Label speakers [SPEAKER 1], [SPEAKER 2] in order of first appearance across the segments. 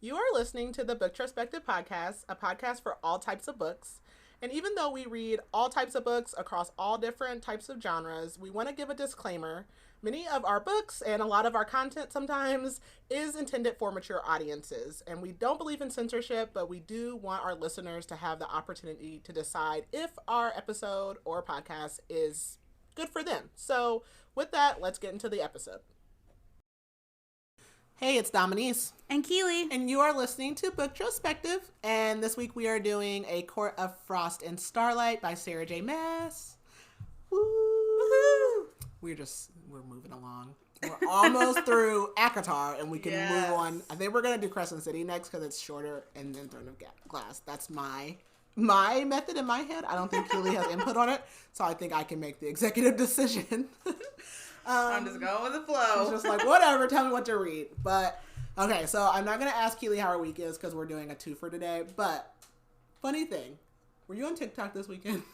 [SPEAKER 1] You are listening to the Booktrospective Podcast, a podcast for all types of books. And even though we read all types of books across all different types of genres, we want to give a disclaimer. Many of our books and a lot of our content sometimes is intended for mature audiences. And we don't believe in censorship, but we do want our listeners to have the opportunity to decide if our episode or podcast is good for them. So with that, let's get into the episode. Hey, it's Dominique.
[SPEAKER 2] And Keely.
[SPEAKER 1] And you are listening to Booktrospective. And this week we are doing A Court of Frost and Starlight by Sarah J Maas. Woo! Woo-hoo! We're moving along. We're almost through ACOTAR and we can move on. I think we're going to do Crescent City next because it's shorter, and then Throne of Glass. That's my method in my head. I don't think Keely has input on it, so I think I can make the executive decision.
[SPEAKER 2] I'm just going with the flow.
[SPEAKER 1] She's just like, whatever, tell me what to read. But, okay, so I'm not going to ask Keely how her week is because we're doing a two for today. But, funny thing, were you on TikTok this weekend?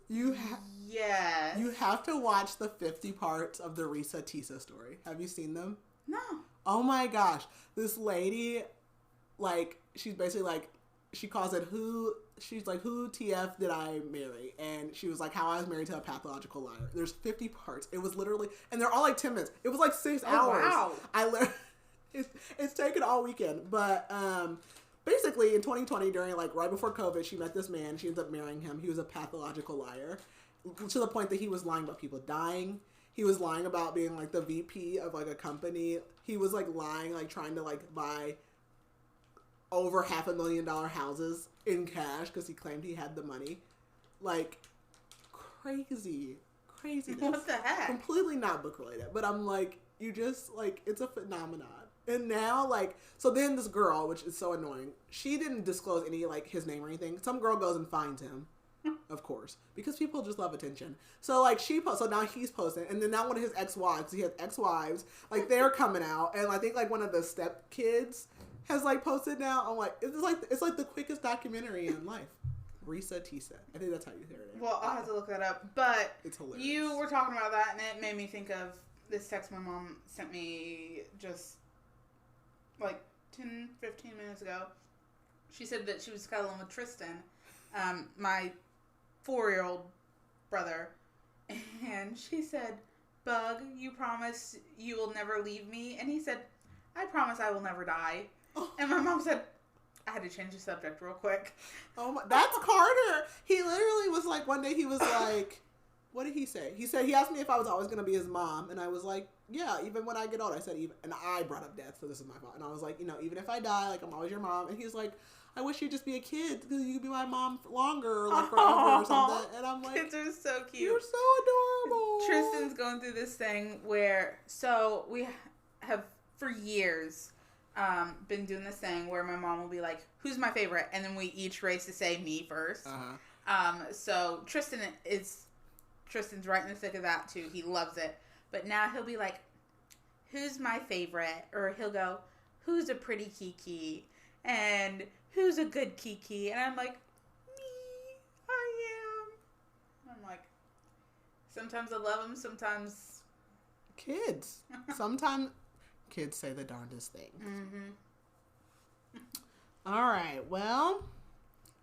[SPEAKER 2] Yes.
[SPEAKER 1] You have to watch the 50 parts of the Risa Tisa story. Have you seen them?
[SPEAKER 2] No.
[SPEAKER 1] Oh my gosh. This lady, like, she's basically like, she calls it who TF did I marry? And she was like, how I was married to a pathological liar. There's 50 parts. It was literally, and they're all like 10 minutes. It was like 6 hours.
[SPEAKER 2] Wow.
[SPEAKER 1] It's taken all weekend. But basically in 2020, during like right before COVID, she met this man. She ends up marrying him. He was a pathological liar to the point that he was lying about people dying. He was lying about being like the VP of like a company. He was like lying, like trying to like buy over $500,000 houses in cash because he claimed he had the money. Like, crazy.
[SPEAKER 2] What the heck?
[SPEAKER 1] Completely not book related. But I'm like, you just, like, it's a phenomenon. And now, like, so then this girl, which is so annoying, she didn't disclose any, like, his name or anything. Some girl goes and finds him, of course, because people just love attention. So, like, so now he's posting, and then now one of his ex-wives, he has ex-wives, like, they're coming out, and I think, like, one of the step kids has like posted now. I'm like, it's like the quickest documentary in life. Risa Tisa. I think that's how you say it.
[SPEAKER 2] Well, I'll have to look that up. But
[SPEAKER 1] it's hilarious.
[SPEAKER 2] You were talking about that, and it made me think of this text my mom sent me just like 10, 15 minutes ago. She said that she was cuddling with Tristan, my 4-year-old brother, and she said, "Bug, you promise you will never leave me?" And he said, "I promise I will never die." And my mom said, I had to change the subject real quick.
[SPEAKER 1] Oh my, that's Carter. He literally was like, one day he was like, what did he say? He asked me if I was always going to be his mom. And I was like, yeah, even when I get old. I said, even, and I brought up death, so this is my fault. And I was like, even if I die, like, I'm always your mom. And he's like, I wish you'd just be a kid because you could be my mom for longer or like forever or something. And I'm like,
[SPEAKER 2] kids are so cute.
[SPEAKER 1] You're so adorable.
[SPEAKER 2] Tristan's going through this thing where, so we have for years been doing this thing where my mom will be like, who's my favorite? And then we each race to say me first. So Tristan's right in the thick of that too. He loves it. But now he'll be like, who's my favorite? Or he'll go, who's a pretty Kiki? And who's a good Kiki? And I'm like, me, I am. I'm like, sometimes I love him, sometimes
[SPEAKER 1] kids. Sometimes kids say the darndest things.
[SPEAKER 2] Mm-hmm.
[SPEAKER 1] All right. Well,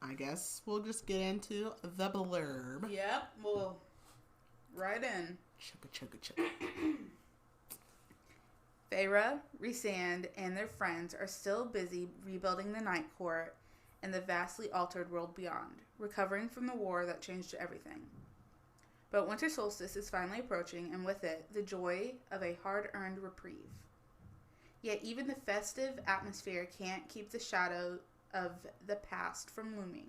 [SPEAKER 1] I guess we'll just get into the blurb.
[SPEAKER 2] Yep. We'll right in.
[SPEAKER 1] Chugga.
[SPEAKER 2] Feyre, Rhysand, and their friends are still busy rebuilding the Night Court and the vastly altered world beyond, recovering from the war that changed everything. But winter solstice is finally approaching, and with it, the joy of a hard-earned reprieve. Yet even the festive atmosphere can't keep the shadow of the past from looming.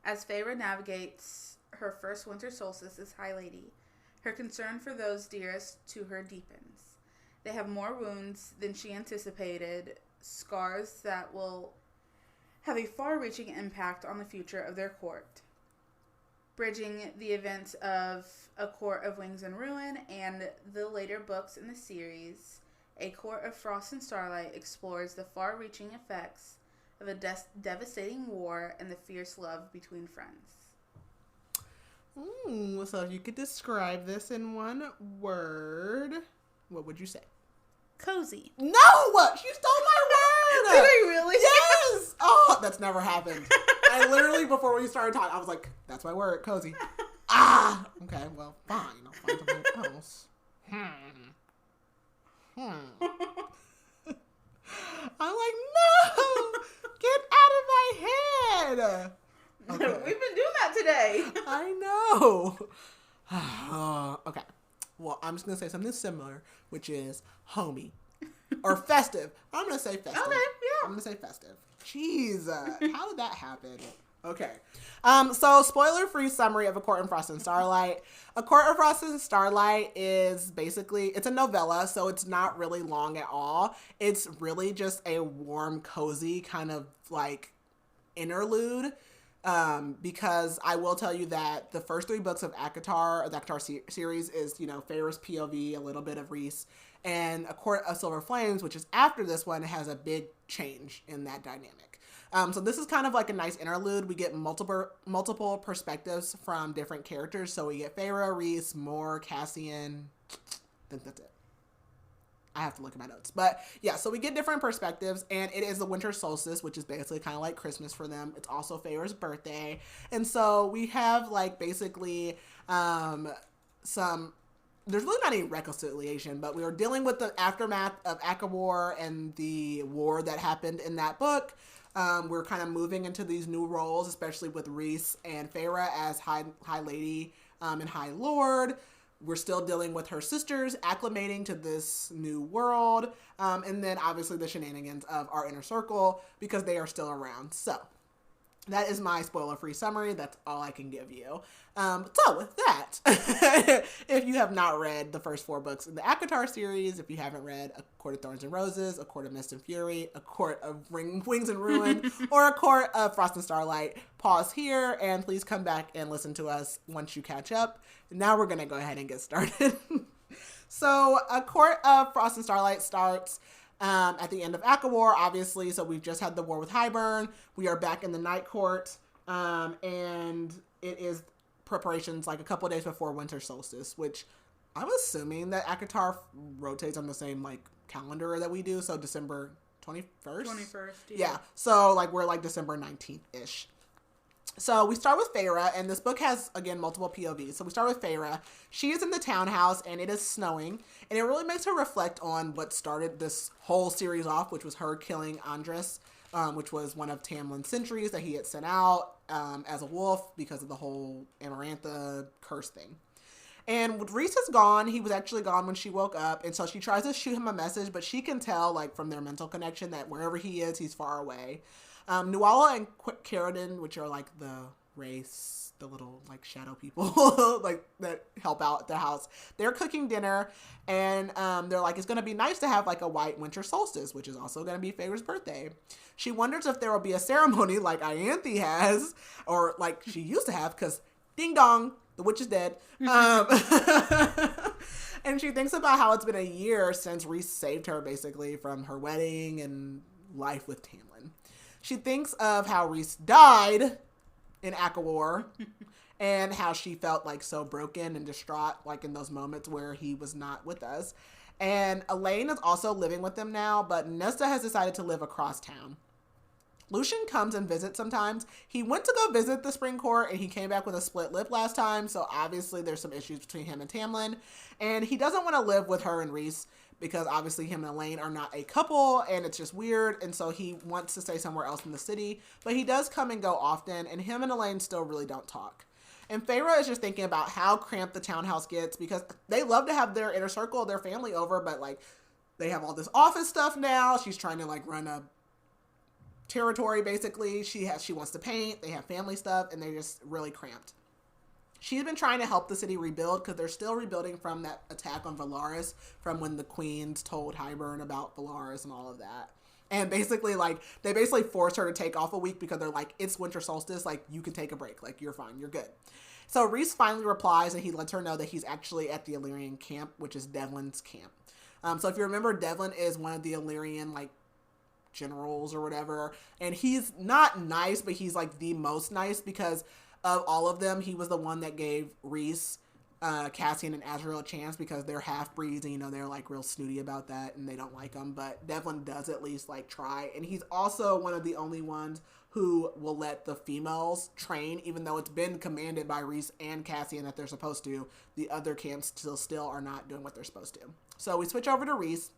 [SPEAKER 2] As Feyre navigates her first winter solstice as High Lady, her concern for those dearest to her deepens. They have more wounds than she anticipated, scars that will have a far-reaching impact on the future of their court. Bridging the events of A Court of Wings and Ruin and the later books in the series, A Court of Frost and Starlight explores the far-reaching effects of a devastating war and the fierce love between friends.
[SPEAKER 1] So if you could describe this in one word, what would you say?
[SPEAKER 2] cozy.
[SPEAKER 1] No! She stole my word!
[SPEAKER 2] Did I really?
[SPEAKER 1] Yes! Oh, that's never happened. I literally, before we started talking, I was like, that's my word, cozy. Okay, well, fine. I'll find something else. I'm like, no! Get out of my head! Okay.
[SPEAKER 2] We've been doing that today.
[SPEAKER 1] I know. Okay. Well, I'm just going to say something similar, which is homey. Or festive. I'm going to say festive.
[SPEAKER 2] Okay, yeah.
[SPEAKER 1] I'm going to say festive. Jeez. How did that happen? Okay. So spoiler-free summary of A Court of Frost and Starlight. A Court of Frost and Starlight is basically, it's a novella, so it's not really long at all. It's really just a warm, cozy kind of like interlude. Because I will tell you that the first 3 books of ACOTAR, the ACOTAR series, is, you know, Feyre's POV, a little bit of Rhys, and A Court of Silver Flames, which is after this one, has a big change in that dynamic. So this is kind of like a nice interlude. We get multiple perspectives from different characters. So we get Feyre, Rhys, Moore, Cassian. I think that's it. I have to look at my notes. But yeah, so we get different perspectives, and it is the winter solstice, which is basically kind of like Christmas for them. It's also Feyre's birthday. And so we have like basically there's really not any reconciliation, but we are dealing with the aftermath of ACOWAR and the war that happened in that book. We're kind of moving into these new roles, especially with Rhys and Feyre as High Lady and High Lord. We're still dealing with her sisters acclimating to this new world. And then obviously the shenanigans of our inner circle because they are still around. So that is my spoiler-free summary. That's all I can give you. So with that, if you have not read the first 4 books in the ACOTAR series, if you haven't read A Court of Thorns and Roses, A Court of Mist and Fury, A Court of Wings and Ruin, or A Court of Frost and Starlight, pause here and please come back and listen to us once you catch up. Now we're going to go ahead and get started. So A Court of Frost and Starlight starts at the end of ACOWAR, obviously. So we've just had the war with Hybern. We are back in the Night Court. And it is preparations like a couple of days before winter solstice, which I'm assuming that ACOTAR rotates on the same like calendar that we do. So December 21st?
[SPEAKER 2] 21st,
[SPEAKER 1] yeah. So like we're like December 19th-ish. So we start with Feyre, and this book has, again, multiple POVs. So we start with Feyre. She is in the townhouse, and it is snowing. And it really makes her reflect on what started this whole series off, which was her killing Andres, which was one of Tamlin's sentries that he had sent out as a wolf because of the whole Amarantha curse thing. And Rhys is gone. He was actually gone when she woke up. And so she tries to shoot him a message, but she can tell, like, from their mental connection that wherever he is, he's far away. Nuala and Caradin, which are like the race, the little like shadow people like that help out at the house, they're cooking dinner, and they're like, it's going to be nice to have like a white winter solstice, which is also going to be Feyre's birthday. She wonders if there will be a ceremony like Ianthe has, or like she used to have, because ding dong, the witch is dead. And she thinks about how it's been a year since Rhys saved her basically from her wedding and life with Tamlin. She thinks of how Rhys died in ACOWAR and how she felt like so broken and distraught, like in those moments where he was not with us. And Elaine is also living with them now, but Nesta has decided to live across town. Lucien comes and visits sometimes. He went to go visit the Spring Court and he came back with a split lip last time, so obviously there's some issues between him and Tamlin. And he doesn't want to live with her and Rhys, because obviously him and Elaine are not a couple and it's just weird, and so he wants to stay somewhere else in the city, but he does come and go often, and him and Elaine still really don't talk. And Feyre is just thinking about how cramped the townhouse gets, because they love to have their inner circle, their family over, but like they have all this office stuff now. She's trying to like run a territory basically. She wants to paint, they have family stuff, and they're just really cramped. She's been trying to help the city rebuild because they're still rebuilding from that attack on Valaris, from when the queens told Hybern about Valaris and all of that. And basically, like, they basically forced her to take off a week because they're like, it's winter solstice, like, you can take a break, like, you're fine, you're good. So Rhys finally replies, and he lets her know that he's actually at the Illyrian camp, which is Devlin's camp. So if you remember, Devlin is one of the Illyrian, like, generals or whatever, and he's not nice, but he's, like, the most nice, because of all of them, he was the one that gave Rhys Cassian and Azriel a chance because they're half-breeds and, you know, they're, like, real snooty about that and they don't like them. But Devlin does at least, like, try. And he's also one of the only ones who will let the females train, even though it's been commanded by Rhys and Cassian that they're supposed to. The other camps still are not doing what they're supposed to. So we switch over to Rhys.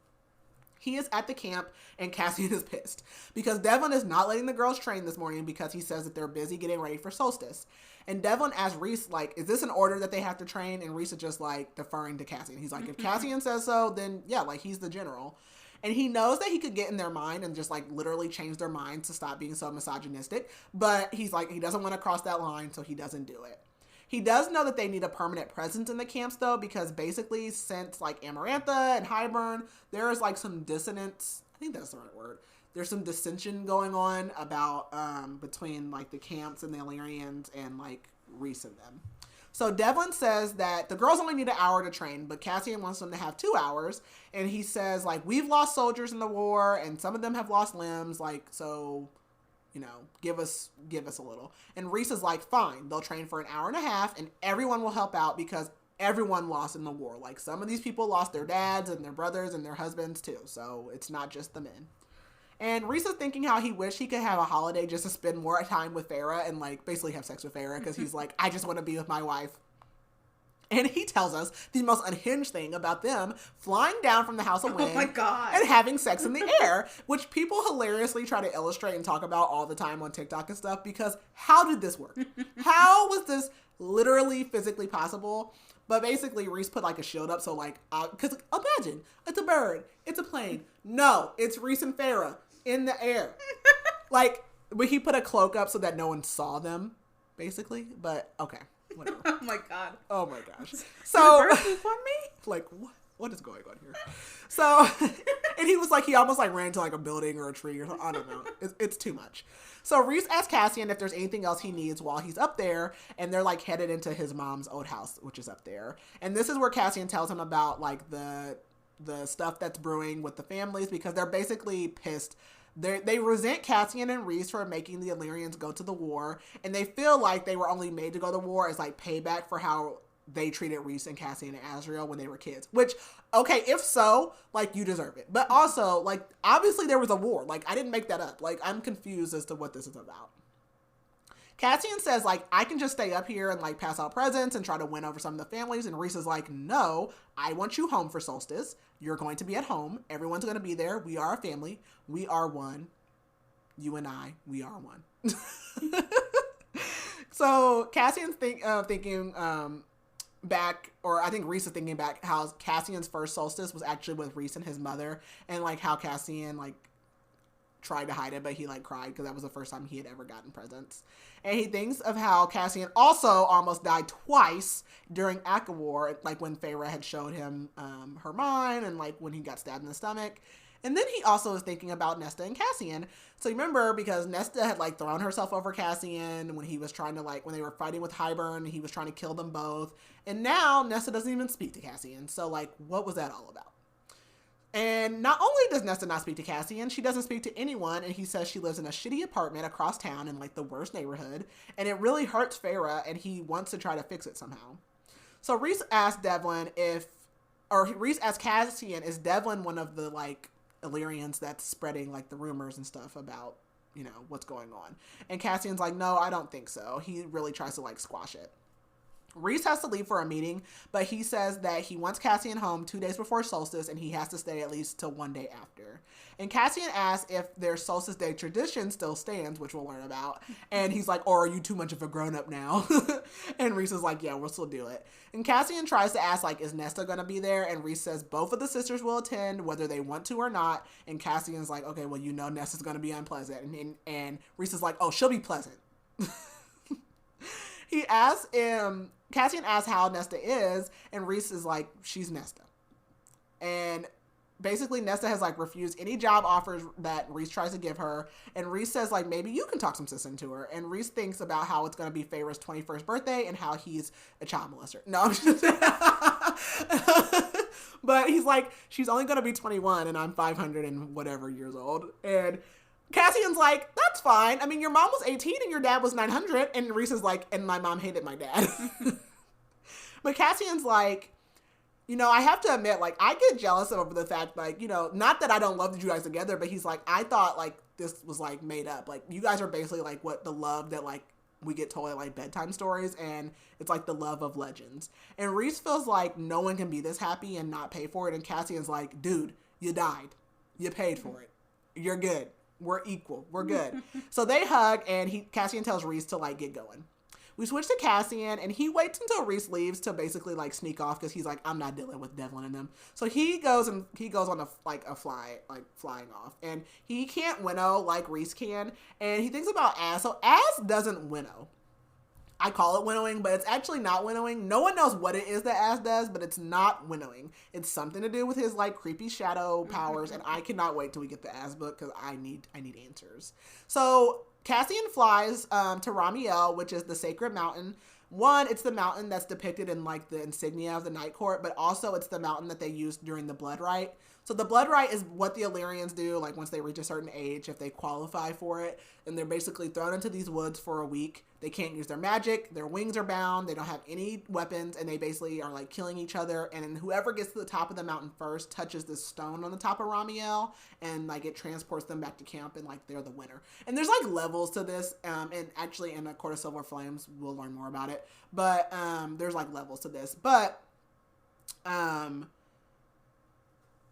[SPEAKER 1] He is at the camp, and Cassian is pissed because Devlin is not letting the girls train this morning because he says that they're busy getting ready for solstice. And Devlin asks Rhys, like, is this an order that they have to train? And Rhys is just, like, deferring to Cassian. He's like, if Cassian says so, then, yeah, like, he's the general. And he knows that he could get in their mind and just, like, literally change their minds to stop being so misogynistic. But he's like, he doesn't want to cross that line, so he doesn't do it. He does know that they need a permanent presence in the camps, though, because basically since, like, Amarantha and Hybern, there is, like, some dissonance. I think that's the right word. There's some dissension going on about, between, like, the camps and the Illyrians and, like, Rhys and them. So Devlin says that the girls only need an hour to train, but Cassian wants them to have 2 hours. And he says, like, we've lost soldiers in the war, and some of them have lost limbs, like, so, you know, give us a little. And Rhys is like, fine, they'll train for an hour and a half, and everyone will help out because everyone lost in the war. Like, some of these people lost their dads and their brothers and their husbands, too. So it's not just the men. And Rhys is thinking how he wished he could have a holiday just to spend more time with Feyre and, like, basically have sex with Feyre because he's like, I just want to be with my wife. And he tells us the most unhinged thing about them flying down from the House of Wind
[SPEAKER 2] oh my God.
[SPEAKER 1] and having sex in the air, which people hilariously try to illustrate and talk about all the time on TikTok and stuff because how did this work? How was this literally physically possible? But basically, Rhys put, like, a shield up, so, like, because imagine, it's a bird, it's a plane. No, it's Rhys and Feyre in the air. Like, but he put a cloak up so that no one saw them, basically. But, okay, whatever.
[SPEAKER 2] Oh, my God.
[SPEAKER 1] Oh, my gosh. So,
[SPEAKER 2] the bird poop on me?
[SPEAKER 1] Like, what is going on here? So, and he was, like, he almost, like, ran into, like, a building or a tree or something. I don't know. It's too much. So Rhys asks Cassian if there's anything else he needs while he's up there, and they're, like, headed into his mom's old house, which is up there. And this is where Cassian tells him about, like, the stuff that's brewing with the families, because they're basically pissed. They resent Cassian and Rhys for making the Illyrians go to the war, and they feel like they were only made to go to war as, like, payback for how they treated Rhys and Cassian and Azriel when they were kids. Which, okay, if so, like, you deserve it. But also, like, obviously there was a war. Like, I didn't make that up. Like, I'm confused as to what this is about. Cassian says, like, I can just stay up here and, like, pass out presents and try to win over some of the families. And Rhys is like, no, I want you home for solstice. You're going to be at home. Everyone's going to be there. We are a family. We are one. You and I, we are one. So Cassian's thinking back, or I think Rhys is thinking back how Cassian's first solstice was actually with Rhys and his mother, and, like, how Cassian, like, tried to hide it, but he, like, cried because that was the first time he had ever gotten presents. And he thinks of how Cassian also almost died twice during ACOWAR, like when Feyre had showed him her mind, and, like, when he got stabbed in the stomach. And then he also is thinking about Nesta and Cassian. So you remember, because Nesta had, like, thrown herself over Cassian when he was trying to, like, when they were fighting with Hybern, he was trying to kill them both. And now Nesta doesn't even speak to Cassian. So, like, what was that all about? And not only does Nesta not speak to Cassian, she doesn't speak to anyone, and he says she lives in a shitty apartment across town in, like, the worst neighborhood, and it really hurts Feyre, and he wants to try to fix it somehow. So Rhys asks Cassian, is Devlin one of the, like, Illyrians that's spreading, like, the rumors and stuff about, you know, what's going on? And Cassian's like, no, I don't think so. He really tries to, like, squash it. Rhys has to leave for a meeting, but he says that he wants Cassian home 2 days before solstice, and he has to stay at least till 1 day after. And Cassian asks if their solstice day tradition still stands, which we'll learn about. And he's like, or are you too much of a grown-up now? And Rhys is like, yeah, we'll still do it. And Cassian tries to ask, like, is Nesta going to be there? And Rhys says both of the sisters will attend, whether they want to or not. And Cassian's like, okay, well, you know Nesta's going to be unpleasant. And Rhys is like, oh, she'll be pleasant. Cassian asks how Nesta is, and Rhys is like, she's Nesta. And basically Nesta has, like, refused any job offers that Rhys tries to give her, and Rhys says, like, maybe you can talk some sense into her. And Rhys thinks about how it's going to be Feyre's 21st birthday and how he's a child molester. No, I'm just but he's like, she's only going to be 21 and I'm 500 and whatever years old. And Cassian's like, that's fine. I mean, your mom was 18 and your dad was 900. And Rhys is like, and my mom hated my dad. But Cassian's like, I have to admit, like, I get jealous over the fact, like, not that I don't love you guys together, but he's like, I thought, like, this was, like, made up. Like, you guys are basically, like, what the love that, like, we get told at, like, bedtime stories, and it's, like, the love of legends. And Rhys feels like no one can be this happy and not pay for it, and Cassian's like, dude, you died. You paid for it. You're good. We're equal. We're good. So they hug, and Cassian tells Rhys to, like, get going. We switch to Cassian, and he waits until Rhys leaves to basically, like, sneak off because he's like, I'm not dealing with Devlin and them. So he goes on flying off, and he can't winnow like Rhys can, and he thinks about Az. So Az doesn't winnow. I call it winnowing, but it's actually not winnowing. No one knows what it is that Az does, but it's not winnowing. It's something to do with his, like, creepy shadow powers, and I cannot wait till we get the Az book because I need answers. So Cassian flies to Ramiel, which is the sacred mountain. One, it's the mountain that's depicted in, like, the insignia of the Night Court, but also it's the mountain that they used during the Blood Rite. So the Blood Rite is what the Illyrians do, like, once they reach a certain age, if they qualify for it, and they're basically thrown into these woods for a week. They can't use their magic, their wings are bound, they don't have any weapons, and they basically are, like, killing each other, and then whoever gets to the top of the mountain first touches this stone on the top of Ramiel, and, like, it transports them back to camp, and, like, they're the winner. And there's, like, levels to this, and actually in A Court of Silver Flames, we'll learn more about it, but there's, like, levels to this, but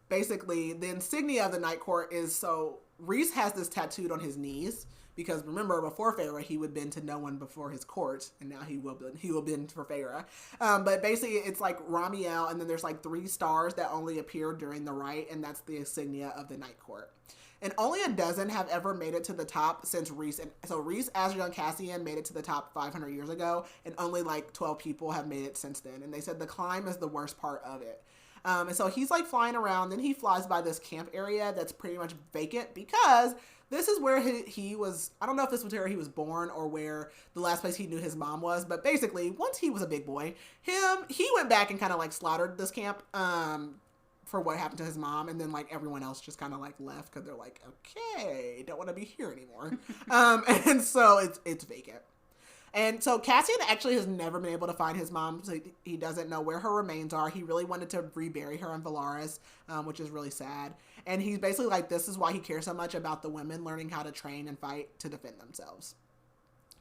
[SPEAKER 1] basically, the insignia of the Night Court is, so Rhys has this tattooed on his knees, because remember, before Feyre, he would bend to no one before his court, and now he will bend for Feyre. But basically, it's like Ramiel, and then there's like 3 stars that only appear during the rite, and that's the insignia of the Night Court. And only a dozen have ever made it to the top since Rhys. And so Rhys, Azriel, and Cassian made it to the top 500 years ago, and only like 12 people have made it since then. And they said the climb is the worst part of it. And so he's like flying around, then he flies by this camp area that's pretty much vacant because this is where he was, I don't know if this was where he was born or where the last place he knew his mom was, but basically once he was a big boy, he went back and kind of like slaughtered this camp for what happened to his mom, and then like everyone else just kind of like left because they're like, okay, don't want to be here anymore. And so it's vacant. And so Cassian actually has never been able to find his mom, so he doesn't know where her remains are. He really wanted to rebury her in Valaris, which is really sad. And he's basically like, this is why he cares so much about the women learning how to train and fight to defend themselves.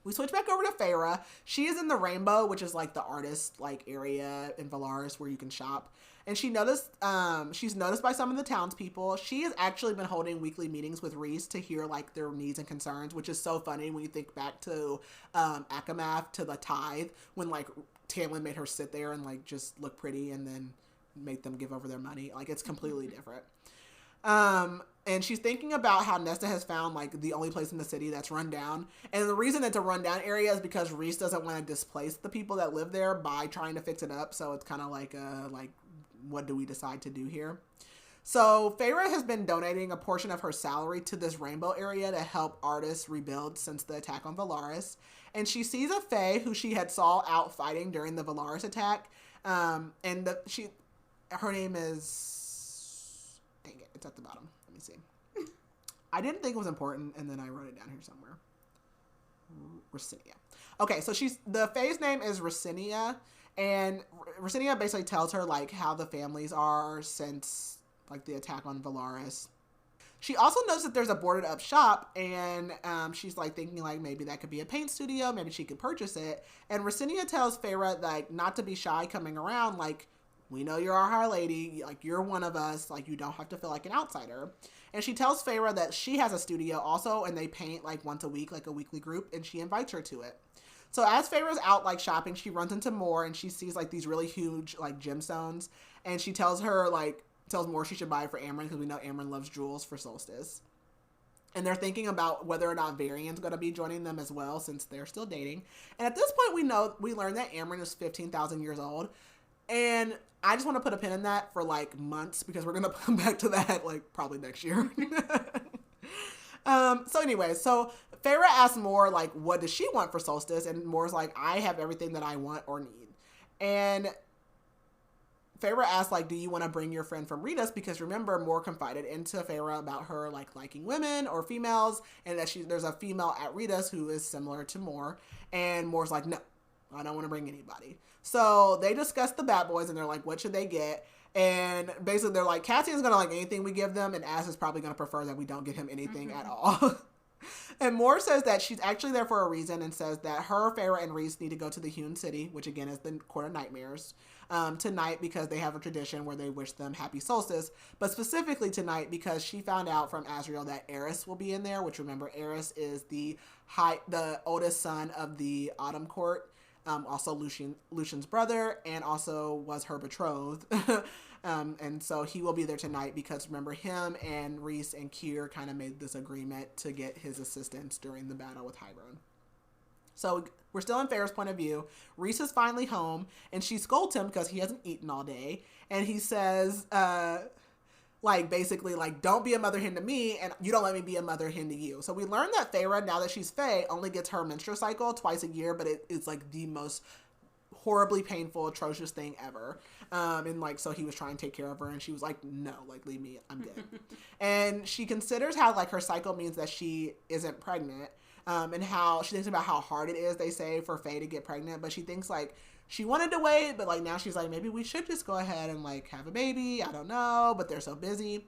[SPEAKER 1] We switch back over to Feyre. She is in the Rainbow, which is like the artist like area in Valaris where you can shop. And she's noticed by some of the townspeople. She has actually been holding weekly meetings with Rhys to hear like their needs and concerns, which is so funny when you think back to ACOMAF, to the tithe, when like Tamlin made her sit there and like just look pretty and then make them give over their money. Like it's completely different. And she's thinking about how Nesta has found like the only place in the city that's run down. And the reason it's a rundown area is because Rhys doesn't want to displace the people that live there by trying to fix it up. So it's kind of like what do we decide to do here? So Feyre has been donating a portion of her salary to this Rainbow area to help artists rebuild since the attack on Valaris. And she sees a Fae who she had saw out fighting during the Valaris attack. Her name is, dang it, it's at the bottom. Let me see. I didn't think it was important, and then I wrote it down here somewhere. Rhysand. Okay, so the Fae's name is Rhysand, and Rhysand basically tells her like how the families are since like the attack on Valaris. She also knows that there's a boarded up shop, and she's like thinking like maybe that could be a paint studio, maybe she could purchase it. And Rhysand tells Feyre like not to be shy coming around, like we know you're our High Lady, like you're one of us, like you don't have to feel like an outsider. And she tells Feyre that she has a studio also, and they paint like once a week, like a weekly group, and she invites her to it. So as Feyre's out like shopping, she runs into Moore, and she sees like these really huge like gemstones, and she tells Moore she should buy it for Amryn because we know Amryn loves jewels for Solstice. And they're thinking about whether or not Varian's going to be joining them as well since they're still dating. And at this point we learn that Amryn is 15,000 years old. And I just want to put a pin in that for like months because we're going to come back to that like probably next year. So anyway, so Feyre asks Moore like, what does she want for Solstice? And Moore's like, I have everything that I want or need. And Feyre asks like, do you want to bring your friend from Ritas? Because remember, Moore confided into Feyre about her like liking women or females, and that there's a female at Ritas who is similar to Moore. And Moore's like, no, I don't want to bring anybody. So they discuss the bad boys and they're like, what should they get? And basically they're like, Cassian's going to like anything we give them, and Az is probably going to prefer that we don't give him anything at all. And Moore says that she's actually there for a reason and says that her, Feyre, and Rhys need to go to the Hewn City, which again is the Court of Nightmares, tonight because they have a tradition where they wish them happy solstice, but specifically tonight because she found out from Azriel that Eris will be in there, which remember, Eris is the oldest son of the Autumn Court, also Lucian's brother, and also was her betrothed. And so he will be there tonight because remember, him and Rhys and Keir kind of made this agreement to get his assistance during the battle with Hybern. So we're still in Feyre's point of view. Rhys is finally home and she scolds him because he hasn't eaten all day. And he says, basically, don't be a mother hen to me and you don't let me be a mother hen to you. So we learned that Feyre, now that she's Fae, only gets her menstrual cycle twice a year, but it's like the most horribly painful, atrocious thing ever. So he was trying to take care of her and she was like, no, leave me, I'm good. And she considers how her cycle means that she isn't pregnant, and how she thinks about how hard it is, they say, for Faye to get pregnant, but she thinks she wanted to wait, but now she's like, maybe we should just go ahead and have a baby. I don't know, but they're so busy.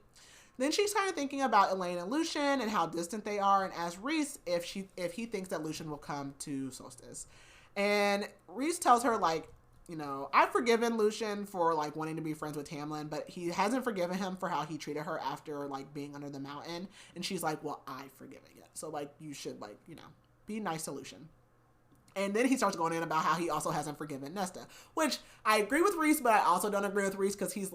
[SPEAKER 1] Then she's kind of thinking about Elaine and Lucian and how distant they are, and asks Rhys if he thinks that Lucian will come to Solstice. And Rhys tells her, I've forgiven Lucian for, wanting to be friends with Tamlin, but he hasn't forgiven him for how he treated her after, being under the mountain. And she's like, well, I've forgiven it. So, you should, be nice to Lucian. And then he starts going in about how he also hasn't forgiven Nesta, which I agree with Rhys, but I also don't agree with Rhys because she's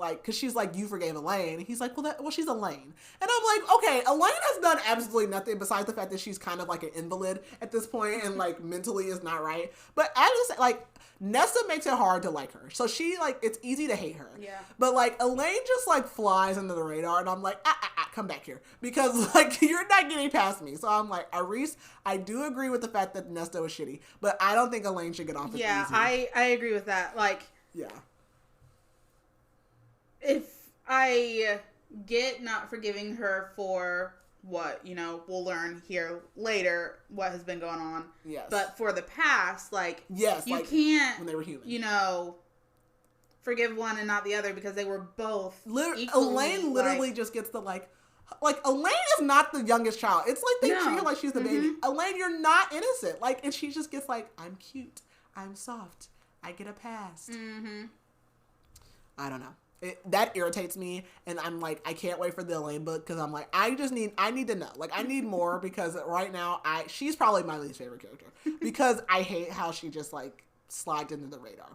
[SPEAKER 1] like, you forgave Elaine. He's like, well, she's Elaine. And I'm like, okay, Elaine has done absolutely nothing besides the fact that she's kind of like an invalid at this point and mentally is not right. But Nesta makes it hard to like her. So she, it's easy to hate her.
[SPEAKER 2] Yeah.
[SPEAKER 1] But, Elaine just, flies under the radar, and I'm like, come back here. Because, you're not getting past me. So I'm like, Rhys, I do agree with the fact that Nesta was shitty, but I don't think Elaine should get off as easy.
[SPEAKER 2] Yeah, I agree with that.
[SPEAKER 1] Yeah.
[SPEAKER 2] If I get not forgiving her for what, we'll learn here later what has been going on.
[SPEAKER 1] Yes.
[SPEAKER 2] But for the past,
[SPEAKER 1] yes,
[SPEAKER 2] you can't,
[SPEAKER 1] when they were human.
[SPEAKER 2] Forgive one and not the other because they were both equally,
[SPEAKER 1] Elaine literally just gets the, Elaine is not the youngest child. It's they treat her like she's the baby. Elaine, you're not innocent. And she just gets I'm cute. I'm soft. I get a pass.
[SPEAKER 2] Mm-hmm.
[SPEAKER 1] I don't know. That irritates me, and I'm I can't wait for the Elaine book because I'm I need to know. I need more because right now she's probably my least favorite character because I hate how she just slides into the radar.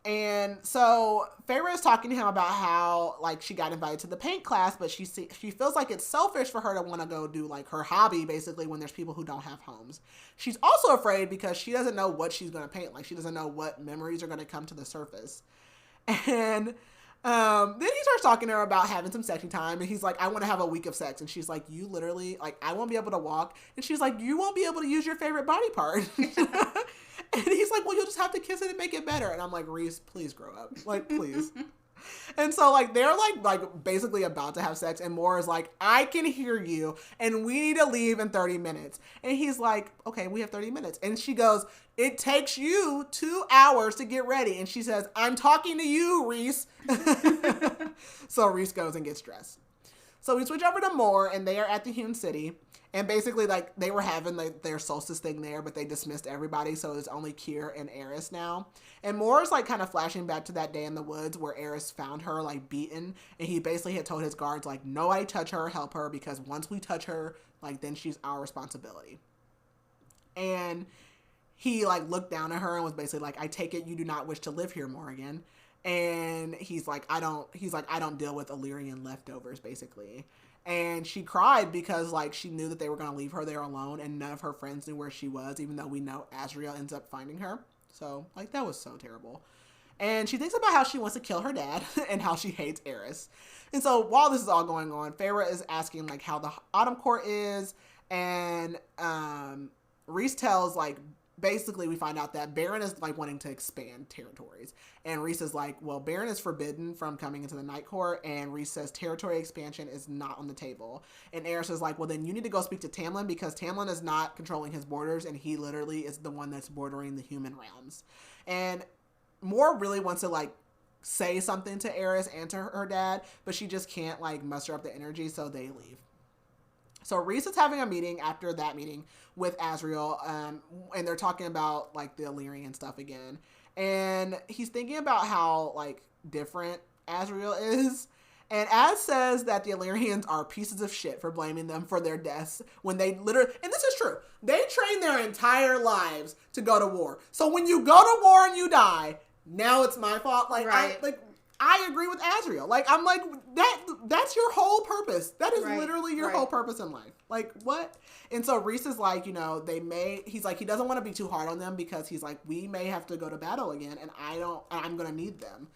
[SPEAKER 1] And so Feyre is talking to him about how she got invited to the paint class, but she feels like it's selfish for her to want to go do her hobby basically when there's people who don't have homes. She's also afraid because she doesn't know what she's going to paint. She doesn't know what memories are going to come to the surface. And then he starts talking to her about having some sexy time, and he's like, I want to have a week of sex. And she's like, you literally I won't be able to walk. And she's like, you won't be able to use your favorite body part. And he's like, well, you'll just have to kiss it and make it better. And I'm like, Rhys, please grow up. Please. And so, they're, basically about to have sex. And Moore is like, I can hear you. And we need to leave in 30 minutes. And he's like, okay, we have 30 minutes. And she goes, it takes you 2 hours to get ready. And she says, I'm talking to you, Rhys. So Rhys goes and gets dressed. So we switch over to Moore, and they are at the Hewn City. And basically, they were having their solstice thing there, but they dismissed everybody, so it's only Keir and Eris now. And Moore's, kind of flashing back to that day in the woods where Eris found her, beaten, and he basically had told his guards, nobody touch her, help her, because once we touch her, then she's our responsibility. And he, looked down at her and was basically I take it you do not wish to live here, Morrigan. And he's like, I don't deal with Illyrian leftovers, basically. And she cried because, she knew that they were going to leave her there alone, and none of her friends knew where she was, even though we know Azriel ends up finding her. So, that was so terrible. And she thinks about how she wants to kill her dad and how she hates Eris. And so, while this is all going on, Feyre is asking, how the Autumn Court is, and Rhys tells, basically we find out that Baron is like wanting to expand territories. And Rhys is like, well, Baron is forbidden from coming into the Night Court. And Rhys says territory expansion is not on the table. And Aerys is like, well, then you need to go speak to Tamlin because Tamlin is not controlling his borders. And he literally is the one that's bordering the human realms. And Mor really wants to like say something to Aerys and to her dad, but she just can't like muster up the energy. So they leave. So Rhys is having a meeting after that meeting with Azriel, and they're talking about like the Illyrian stuff again. And he's thinking about how like different Azriel is. And Az says that the Illyrians are pieces of shit for blaming them for their deaths when they literally, and this is true, they train their entire lives to go to war. So when you go to war and you die, now it's my fault. Like,
[SPEAKER 2] right.
[SPEAKER 1] I agree with Azriel. Like, I'm like, that's your whole purpose. That is literally your whole purpose in life. Like, what? And so Rhys is like, you know, he's like, he doesn't want to be too hard on them because he's like, we may have to go to battle again and I'm going to need them.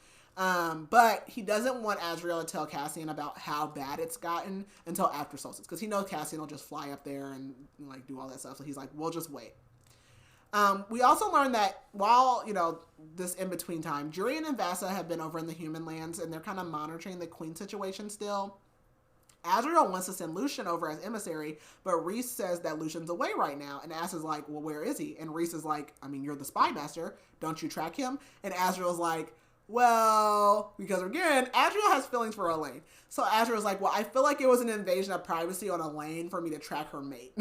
[SPEAKER 1] But he doesn't want Azriel to tell Cassian about how bad it's gotten until after Solstice. Because he knows Cassian will just fly up there and like do all that stuff. So he's like, we'll just wait. We also learned that while, you know, this in-between time, Jurian and Vassa have been over in the human lands and they're kind of monitoring the queen situation still. Azriel wants to send Lucien over as emissary, but Rhys says that Lucien's away right now. And Az is like, well, where is he? And Rhys is like, I mean, you're the spy master. Don't you track him? And Azriel's like, well, because again, Azriel has feelings for Elaine. So Azriel's like, well, I feel like it was an invasion of privacy on Elaine for me to track her mate.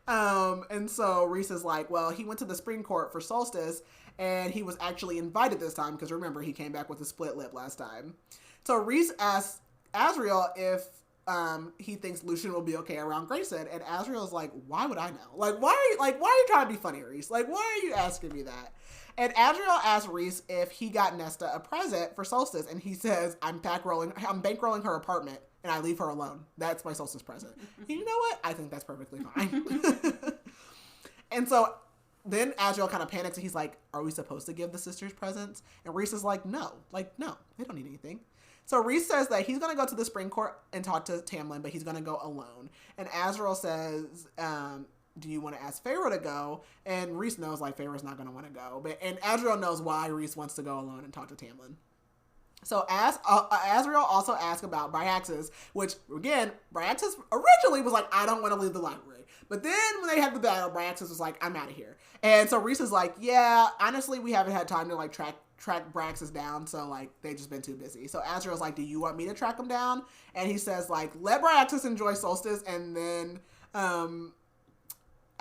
[SPEAKER 1] And so Rhys is like, well, he went to the Spring Court for Solstice and he was actually invited this time because remember, he came back with a split lip last time. So Rhys asks Azriel if he thinks Lucien will be okay around Grayson, and Azriel's like, why would I know? Like, why are you trying to be funny, Rhys? Like, why are you asking me that? And Azriel asks Rhys if he got Nesta a present for Solstice, and he says, I'm bankrolling her apartment, and I leave her alone. That's my Solstice present. And you know what? I think that's perfectly fine. And so then Azriel kind of panics, and he's like, are we supposed to give the sisters presents? And Rhys is like, no, they don't need anything. So Rhys says that he's going to go to the Spring Court and talk to Tamlin, but he's going to go alone. And Azriel says, do you want to ask Feyre to go? And Rhys knows, like, Feyre's not going to want to go. And Azriel knows why Rhys wants to go alone and talk to Tamlin. So Azriel also asked about Bryaxis, which, again, Bryaxis originally was like, I don't want to leave the library. But then when they had the battle, Bryaxis was like, I'm out of here. And so Rhys is like, yeah, honestly, we haven't had time to, like, track Bryaxis down, so, like, they've just been too busy. So Azriel's like, do you want me to track him down? And he says, like, let Bryaxis enjoy Solstice, and then,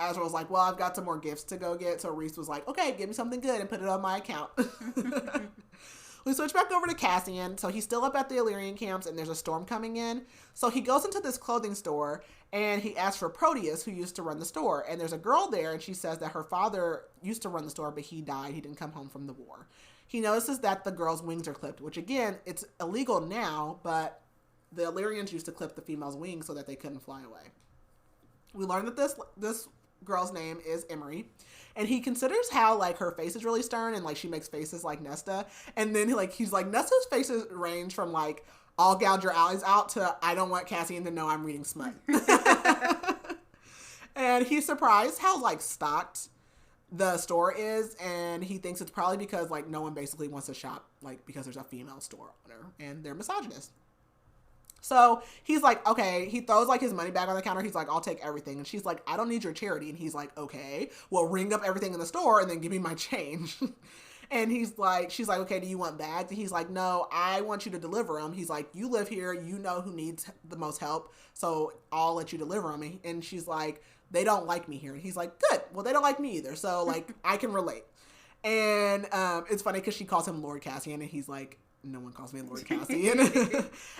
[SPEAKER 1] Azriel's like, well, I've got some more gifts to go get. So Rhys was like, okay, give me something good and put it on my account. We switch back over to Cassian. So he's still up at the Illyrian camps and there's a storm coming in. So he goes into this clothing store and he asks for Proteus, who used to run the store. And there's a girl there and she says that her father used to run the store, but he died. He didn't come home from the war. He notices that the girl's wings are clipped, which again, it's illegal now, but the Illyrians used to clip the female's wings so that they couldn't fly away. We learned that this girl's name is Emery, and he considers how, like, her face is really stern and, like, she makes faces like Nesta, and then he's like Nesta's faces range from, like, I'll gouge your eyes out to I don't want Cassian to know I'm reading smut. And he's surprised how, like, stocked the store is, and he thinks it's probably because, like, no one basically wants to shop, like, because there's a female store owner and they're misogynist. So he's like, okay, he throws, like, his money back on the counter. He's like, I'll take everything. And she's like, I don't need your charity. And he's like, okay, well, ring up everything in the store and then give me my change. And she's like, okay, do you want bags? And he's like, no, I want you to deliver them. He's like, you live here. You know who needs the most help. So I'll let you deliver them. And she's like, they don't like me here. And he's like, good. Well, they don't like me either. So, like, I can relate. And it's funny because she calls him Lord Cassian. And he's like, no one calls me Lord Cassian.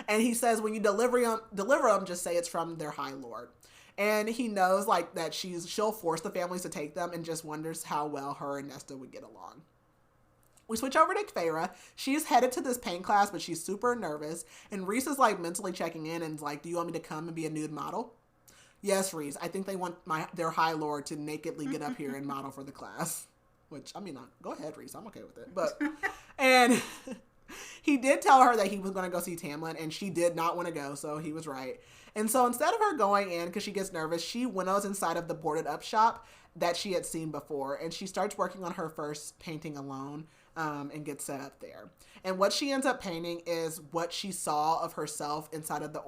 [SPEAKER 1] And he says, when you deliver them, just say it's from their High Lord. And he knows, like, that she'll force the families to take them and just wonders how well her and Nesta would get along. We switch over to Feyre. She's headed to this paint class, but she's super nervous. And Rhys is, like, mentally checking in and is like, do you want me to come and be a nude model? Yes, Rhys. I think they want their High Lord to nakedly get up here and model for the class. Which, I mean, go ahead, Rhys. I'm okay with it. But, and He did tell her that he was going to go see Tamlin, and she did not want to go, so he was right. And so instead of her going in because she gets nervous, she winnows inside of the boarded up shop that she had seen before, and she starts working on her first painting alone, and gets set up there. And what she ends up painting is what she saw of herself inside of the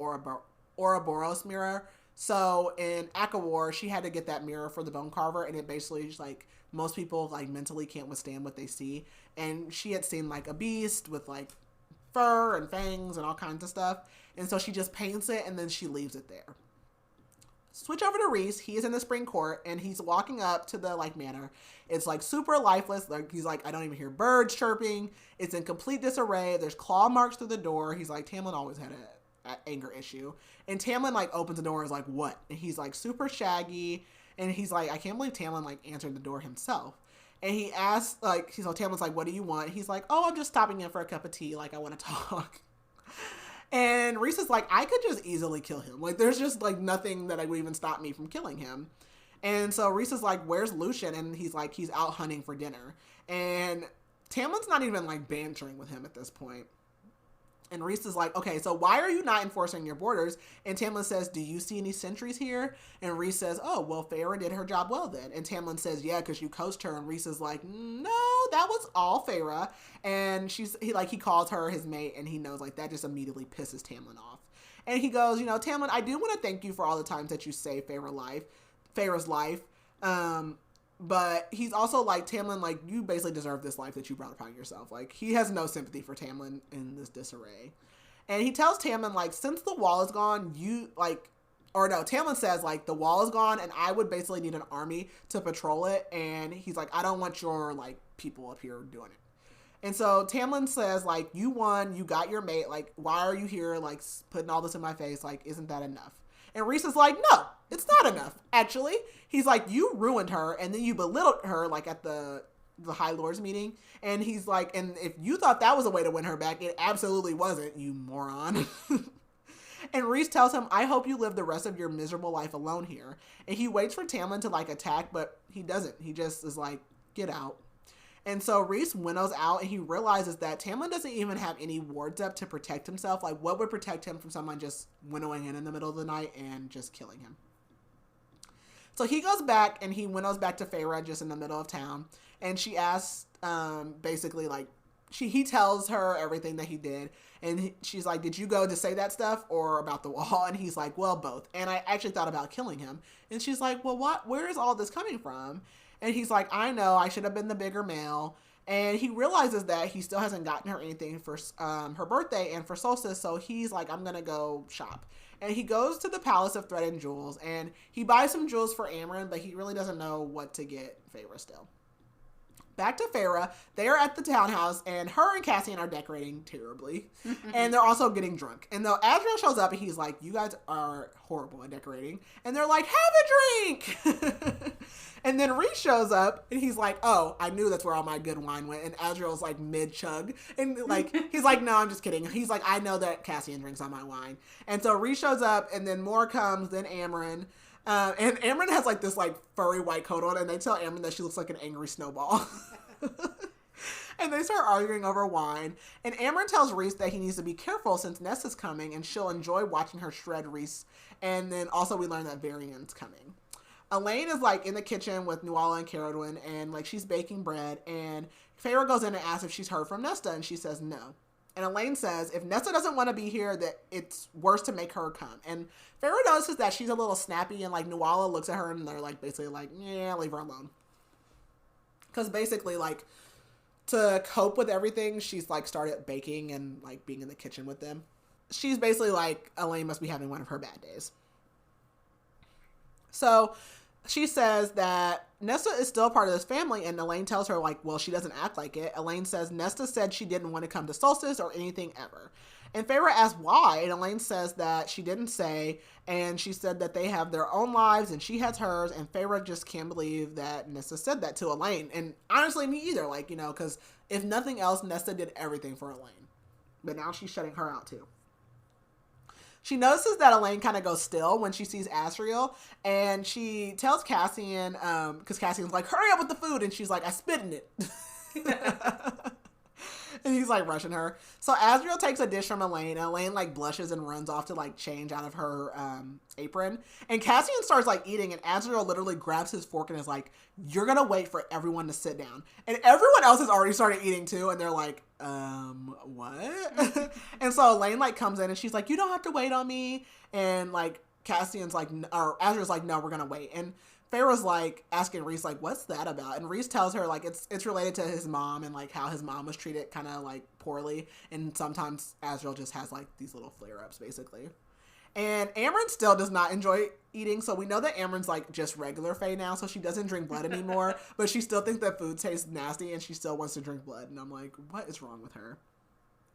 [SPEAKER 1] Ouroboros mirror. So in ACOWAR, she had to get that mirror for the bone carver, and it basically is like most people like mentally can't withstand what they see. And she had seen like a beast with like fur and fangs and all kinds of stuff. And so she just paints it and then she leaves it there. Switch over to Rhys. He is in the spring court and he's walking up to the like manor. It's like super lifeless. Like he's like, I don't even hear birds chirping. It's in complete disarray. There's claw marks through the door. He's like, Tamlin always had an anger issue. And Tamlin like opens the door and is like, what? And he's like super shaggy. And he's like, I can't believe Tamlin like answered the door himself. And he asks like, so Tamlin's like, what do you want? He's like, oh, I'm just stopping in for a cup of tea. Like I want to talk. And Rhys is like, I could just easily kill him. Like, there's just, like, nothing that would even stop me from killing him. And so Rhys is like, where's Lucien? And he's like, he's out hunting for dinner. And Tamlin's not even, like, bantering with him at this point. And Rhys is like, okay, so why are you not enforcing your borders? And Tamlin says, do you see any sentries here? And Rhys says, oh, well, Feyre did her job well then. And Tamlin says, yeah, because you coached her. And Rhys is like, no, that was all Feyre. And he calls her his mate, and he knows, like, that just immediately pisses Tamlin off. And he goes, you know, Tamlin, I do want to thank you for all the times that you saved Feyre's life. But he's also like, Tamlin, like, you basically deserve this life that you brought upon yourself. Like, he has no sympathy for Tamlin in this disarray. And he tells Tamlin, like, since the wall is gone, Tamlin says, like, the wall is gone, and I would basically need an army to patrol it. And he's like, I don't want your, like, people up here doing it. And so Tamlin says, like, you won, you got your mate. Like, why are you here, like, putting all this in my face? Like, isn't that enough? And Rhys is like, no, it's not enough, actually. He's like, you ruined her, and then you belittled her, like, at the High Lords meeting. And he's like, and if you thought that was a way to win her back, it absolutely wasn't, you moron. And Rhys tells him, I hope you live the rest of your miserable life alone here. And he waits for Tamlin to, like, attack, but he doesn't. He just is like, get out. And so Rhys winnows out, and he realizes that Tamlin doesn't even have any wards up to protect himself. Like, what would protect him from someone just winnowing in the middle of the night and just killing him? So he goes back, and he winnows back to Feyre just in the middle of town. And she asks, basically, like, he tells her everything that he did. And she's like, did you go to say that stuff or about the wall? And he's like, well, both. And I actually thought about killing him. And she's like, well, where is all this coming from? And he's like, I know, I should have been the bigger male. And he realizes that he still hasn't gotten her anything for her birthday and for solstice. So he's like, I'm going to go shop. And he goes to the Palace of Thread and Jewels. And he buys some jewels for Amren, but he really doesn't know what to get Feyre still. Back to Feyre. They're at the townhouse, and her and Cassian are decorating terribly. And they're also getting drunk. And though Azriel shows up, and he's like, you guys are horrible at decorating. And they're like, have a drink! And then Rhys shows up, and he's like, oh, I knew that's where all my good wine went. And Azriel's like mid-chug. And like, he's like, no, I'm just kidding. He's like, I know that Cassian drinks all my wine. And so Rhys shows up, and then more comes, then Amren. And Amren has like this like furry white coat on, and they tell Amren that she looks like an angry snowball. And they start arguing over wine. And Amren tells Rhys that he needs to be careful since Nesta's coming, and she'll enjoy watching her shred Rhys. And then also we learn that Varian's coming. Elaine is like in the kitchen with Nuala and Caradwyn, and like she's baking bread. And Feyre goes in and asks if she's heard from Nesta, and she says no. And Elaine says if Nesta doesn't want to be here, that it's worse to make her come. And Feyre notices that she's a little snappy, and like Nuala looks at her and they're like basically like, yeah, leave her alone. Because basically like to cope with everything, she's like started baking and like being in the kitchen with them. She's basically like, Elaine must be having one of her bad days. So she says that Nesta is still part of this family, and Elaine tells her, like, well, she doesn't act like it. Elaine says Nesta said she didn't want to come to Solstice or anything ever. And Feyre asks why, and Elaine says that she didn't say, and she said that they have their own lives, and she has hers, and Feyre just can't believe that Nesta said that to Elaine. And honestly, me either, like, you know, because if nothing else, Nesta did everything for Elaine. But now she's shutting her out, too. She notices that Elaine kind of goes still when she sees Azriel, and she tells Cassian, because Cassian's like, hurry up with the food, and she's like, I spit in it. And he's like rushing her. So Asriel takes a dish from Elaine, and Elaine like blushes and runs off to like change out of her apron. And Cassian starts like eating, and Asriel literally grabs his fork and is like, "You're gonna wait for everyone to sit down." And everyone else has already started eating too, and they're like, what? And so Elaine like comes in and she's like, "You don't have to wait on me." And like Cassian's like, or Asriel's like, "No, we're gonna wait." And Feyre's like asking Rhys like, "What's that about?" And Rhys tells her like it's related to his mom and like how his mom was treated kind of like poorly, and sometimes Asriel just has like these little flare-ups basically. And Amryn still does not enjoy eating, so we know that Amryn's like just regular Fae now, so she doesn't drink blood anymore, but she still thinks that food tastes nasty and she still wants to drink blood. And I'm like, what is wrong with her?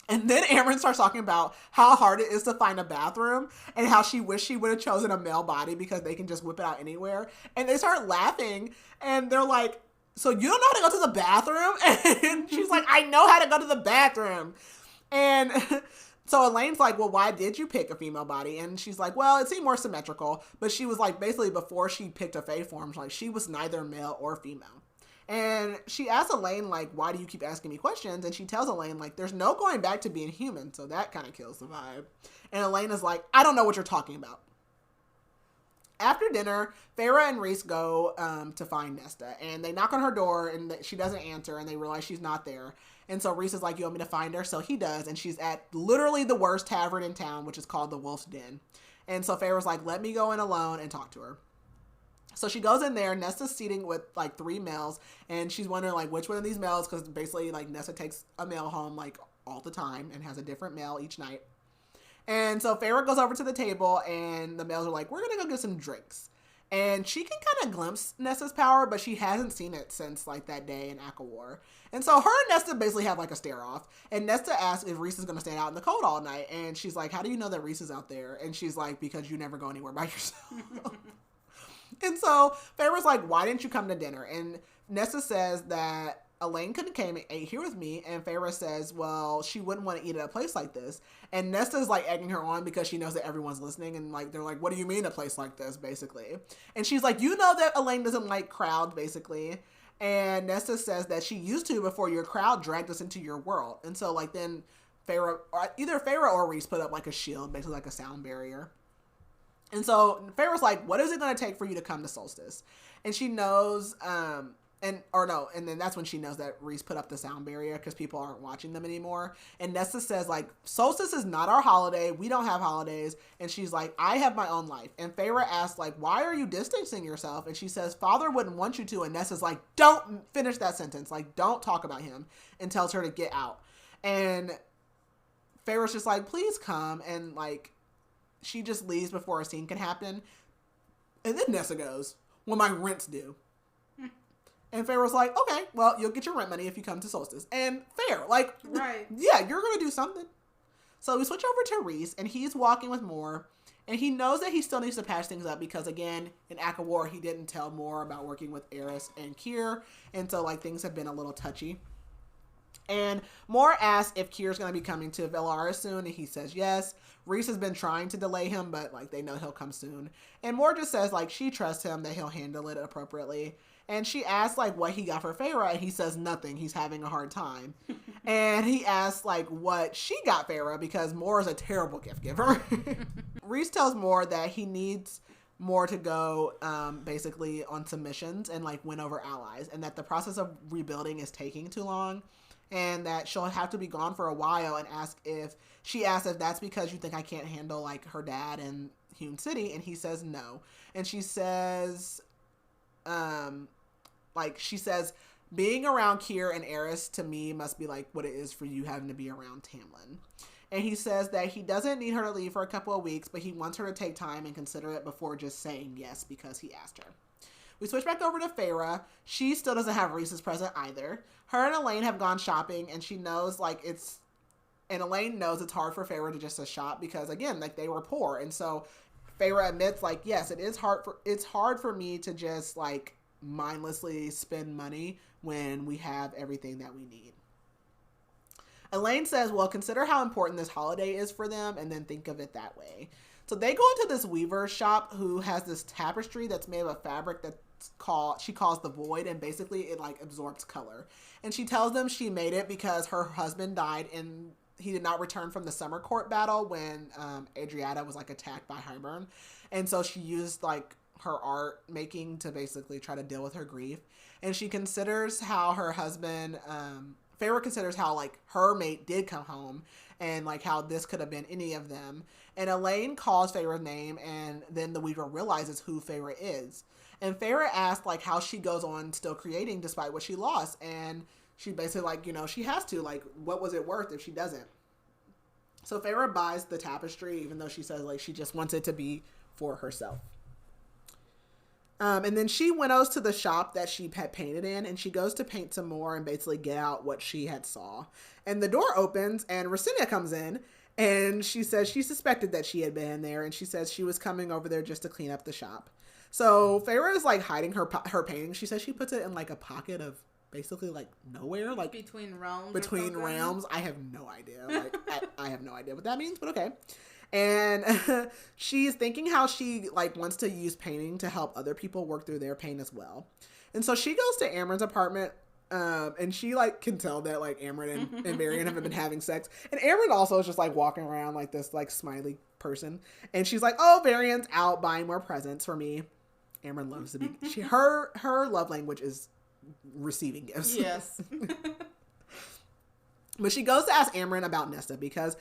[SPEAKER 1] And then Amryn starts talking about how hard it is to find a bathroom and how she wished she would have chosen a male body because they can just whip it out anywhere. And they start laughing and they're like, "So you don't know how to go to the bathroom?" And she's like, "I know how to go to the bathroom." And so Elaine's like, "Well, why did you pick a female body?" And she's like, "Well, it seemed more symmetrical." But she was like, basically before she picked a Fae form, like she was neither male or female. And she asks Elaine, like, "Why do you keep asking me questions?" And she tells Elaine, like, there's no going back to being human. So that kind of kills the vibe. And Elaine is like, "I don't know what you're talking about." After dinner, Feyre and Rhys go to find Nesta. And they knock on her door and she doesn't answer. And they realize she's not there. And so Rhys is like, "You want me to find her?" So he does. And she's at literally the worst tavern in town, which is called the Wolf's Den. And so Feyre's like, "Let me go in alone and talk to her." So she goes in there. Nesta's seating with like 3 males, and she's wondering like which one of these males, because basically like Nesta takes a male home like all the time and has a different male each night. And so Feyre goes over to the table, and the males are like, "We're gonna go get some drinks." And she can kind of glimpse Nesta's power, but she hasn't seen it since like that day in ACOWAR. And so her and Nesta basically have like a stare off. And Nesta asks if Rhys is going to stand out in the cold all night. And she's like, "How do you know that Rhys is out there?" And she's like, "Because you never go anywhere by yourself." And so Feyre's like, "Why didn't you come to dinner?" And Nesta says that Elaine could have came and ate here with me. And Feyre says, well, she wouldn't want to eat at a place like this. And Nesta's like egging her on because she knows that everyone's listening. And like, they're like, "What do you mean a place like this?" basically. And she's like, "You know that Elaine doesn't like crowds," basically. And Nesta says that she used to before your crowd dragged us into your world. And so like then either Feyre or Rhys put up like a shield, basically like a sound barrier. And so Feyre's like, "What is it going to take for you to come to Solstice?" And she knows, and then that's when she knows that Rhys put up the sound barrier because people aren't watching them anymore. And Nesta says, like, "Solstice is not our holiday. We don't have holidays." And she's like, "I have my own life." And Feyre asks, like, "Why are you distancing yourself?" And she says, "Father wouldn't want you to." And Nesta's like, "Don't finish that sentence. Like, don't talk about him," and tells her to get out. And Feyre's just like, "Please come." And like, she just leaves before a scene can happen. And then Nesta goes, "Well, my rent's due." And Feyre's like, "Okay, well, you'll get your rent money if you come to Solstice." And fair, like,
[SPEAKER 2] right.
[SPEAKER 1] Yeah, you're going to do something. So we switch over to Rhys, and he's walking with Mor, and he knows that he still needs to patch things up because, again, in ACOWAR, he didn't tell Mor about working with Eris and Kier, and so, like, things have been a little touchy. And Mor asks if Kier's going to be coming to Velaris soon, and he says yes. Rhys has been trying to delay him, but, like, they know he'll come soon. And Mor just says, like, she trusts him, that he'll handle it appropriately. And she asks, like, what he got for Feyre, and he says nothing. He's having a hard time. And he asks, like, what she got Feyre, because Mor is a terrible gift giver. Rhys tells Mor that he needs Mor to go, basically, on some missions and, like, win over allies. And that the process of rebuilding is taking too long. And that she'll have to be gone for a while, and she asks if that's because you think I can't handle, like, her dad in Hewn City, and he says no. And she says, being around Kier and Eris to me must be like what it is for you having to be around Tamlin. And he says that he doesn't need her to leave for a couple of weeks, but he wants her to take time and consider it before just saying yes because he asked her. We switch back over to Feyre. She still doesn't have Rhys's present either. Her and Elaine have gone shopping, and she knows, like, and Elaine knows it's hard for Feyre to just shop because, again, like, they were poor. And so Feyre admits, like, yes, it's hard for me to just, like, mindlessly spend money when we have everything that we need. Elaine says, well, consider how important this holiday is for them and then think of it that way. So they go into this weaver shop who has this tapestry that's made of a fabric that she calls the void, and basically it like absorbs color. And she tells them she made it because her husband died and he did not return from the summer court battle when Adriata was like attacked by Hybern. And so she used like her art making to basically try to deal with her grief. And she considers how her husband, Feyre considers how like her mate did come home and like how this could have been any of them. And Elaine calls Feyre's name, and then the Weaver realizes who Feyre is. And Feyre asks like how she goes on still creating despite what she lost. And she basically like, you know, she has to, like, what was it worth if she doesn't? So Feyre buys the tapestry, even though she says like she just wants it to be for herself. And then she winnows to the shop that she had painted in, and she goes to paint some more and basically get out what she had saw. And the door opens, and Rhysand comes in, and she says she suspected that she had been in there, and she says she was coming over there just to clean up the shop. So Feyre is like hiding her painting. She says she puts it in like a pocket of basically like nowhere, like
[SPEAKER 2] between realms.
[SPEAKER 1] Between realms, I have no idea. Like I have no idea what that means, but okay. And she's thinking how she like wants to use painting to help other people work through their pain as well. And so she goes to Amren's apartment, and she like can tell that like Amren and Varian haven't been having sex. And Amren also is just like walking around like this like smiley person. And she's like, "Oh, Varian's out buying more presents for me." Amren loves to be her love language is receiving gifts.
[SPEAKER 2] Yes.
[SPEAKER 1] But she goes to ask Amren about Nesta because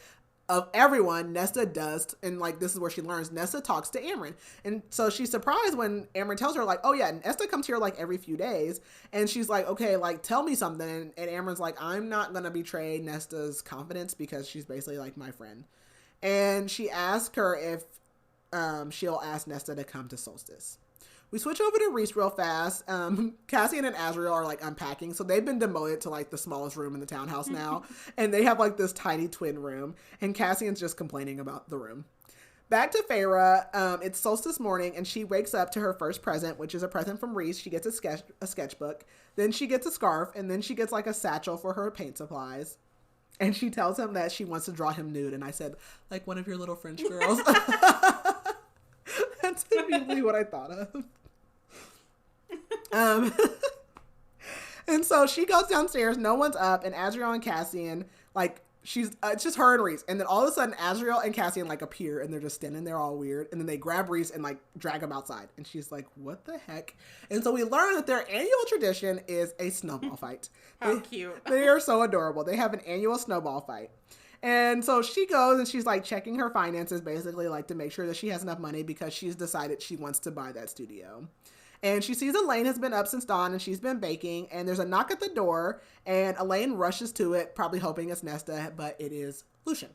[SPEAKER 1] of everyone, Nesta does, and like this is where she learns, Nesta talks to Amren. And so she's surprised when Amren tells her like, "Oh yeah, Nesta comes here like every few days." And she's like, "Okay, like tell me something." And Amren's like, "I'm not gonna betray Nesta's confidence because she's basically like my friend." And she asks her if she'll ask Nesta to come to Solstice. We switch over to Rhys real fast. Cassian and Azriel are like unpacking. So they've been demoted to like the smallest room in the townhouse now. And they have like this tiny twin room. And Cassian's just complaining about the room. Back to Feyre. It's solstice morning and she wakes up to her first present, which is a present from Rhys. She gets a sketchbook. Then she gets a scarf. And then she gets like a satchel for her paint supplies. And she tells him that she wants to draw him nude. And I said, like one of your little French girls. That's immediately what I thought of. And so she goes downstairs, no one's up, and Azriel and Cassian, like, it's just her and Rhys. And then all of a sudden, Azriel and Cassian, like, appear, and they're just standing there all weird. And then they grab Rhys and, like, drag him outside. And she's like, what the heck? And so we learn that their annual tradition is a snowball fight.
[SPEAKER 2] How cute.
[SPEAKER 1] They are so adorable. They have an annual snowball fight. And so she goes and she's, like, checking her finances, basically, like, to make sure that she has enough money because she's decided she wants to buy that studio. And she sees Elaine has been up since dawn and she's been baking. And there's a knock at the door. And Elaine rushes to it, probably hoping it's Nesta, but it is Lucien.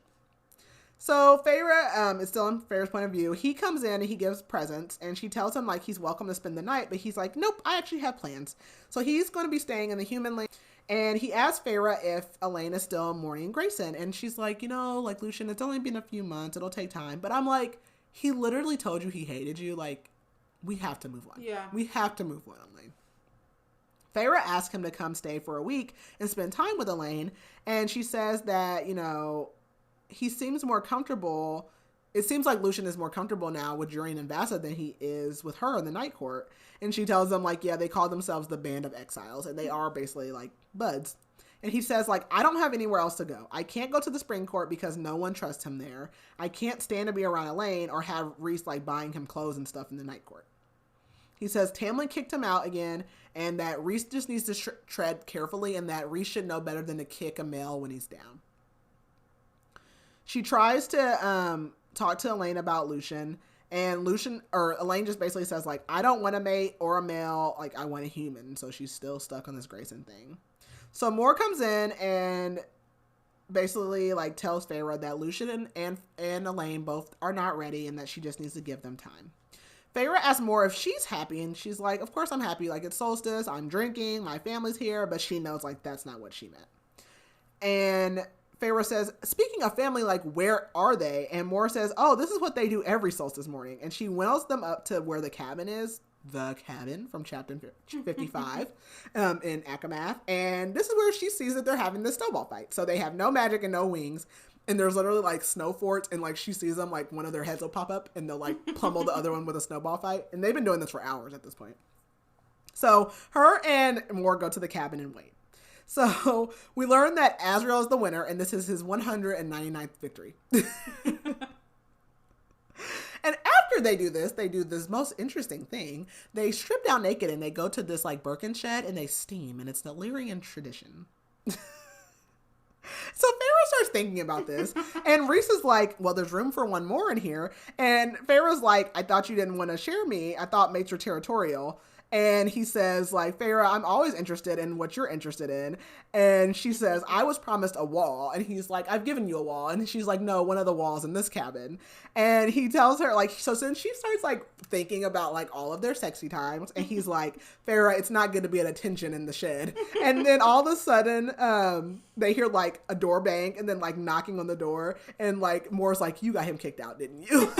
[SPEAKER 1] So Feyre is still in Feyre's point of view. He comes in and he gives presents. And she tells him, like, he's welcome to spend the night. But he's like, nope, I actually have plans. So he's going to be staying in the human lane. And he asks Feyre if Elaine is still mourning Grayson. And she's like, you know, like, Lucien, it's only been a few months. It'll take time. But I'm like, he literally told you he hated you. Like, we have to move on.
[SPEAKER 2] Yeah.
[SPEAKER 1] We have to move on, Elaine. Feyre asks him to come stay for a week and spend time with Elaine. And she says that, you know, he seems more comfortable. It seems like Lucien is more comfortable now with Jurian and Vassa than he is with her in the Night Court. And she tells them, like, yeah, they call themselves the Band of Exiles. And they are basically, like, buds. And he says, like, I don't have anywhere else to go. I can't go to the Spring Court because no one trusts him there. I can't stand to be around Elaine or have Rhys, like, buying him clothes and stuff in the Night Court. He says Tamlin kicked him out again and that Rhys just needs to tread carefully and that Rhys should know better than to kick a male when he's down. She tries to talk to Elaine about Lucien, and Elaine just basically says, like, I don't want a mate or a male, like, I want a human. So she's still stuck on this Grayson thing. So Moore comes in and basically, like, tells Feyre that Lucien and Elaine both are not ready and that she just needs to give them time. Feyre asks Moore if she's happy, and she's like, of course I'm happy. Like, it's solstice, I'm drinking, my family's here, but she knows, like, that's not what she meant. And Feyre says, speaking of family, like, where are they? And Moore says, oh, this is what they do every solstice morning. And she winnows them up to where the cabin is. The cabin from chapter 55 in ACOMAF. And this is where she sees that they're having this snowball fight. So they have no magic and no wings. And there's literally, like, snow forts. And, like, she sees them, like, one of their heads will pop up. And they'll, like, pummel the other one with a snowball fight. And they've been doing this for hours at this point. So her and Moore go to the cabin and wait. So we learn that Azriel is the winner, and this is his 199th victory. And after they do this most interesting thing. They strip down naked and they go to this like Birkin shed and they steam, and it's the Illyrian tradition. So Feyre starts thinking about this, and Rhys is like, well, there's room for one more in here. And Feyre's like, I thought you didn't want to share me. I thought mates were territorial. And he says, like, Feyre, I'm always interested in what you're interested in. And she says, I was promised a wall. And he's like, I've given you a wall. And she's like, no, one of the walls in this cabin. And he tells her, like, so then she starts, like, thinking about, like, all of their sexy times. And he's like, Feyre, it's not good to be at attention in the shed. And then all of a sudden, they hear, like, a door bang and then, like, knocking on the door. And, like, Moore's like, you got him kicked out, didn't you?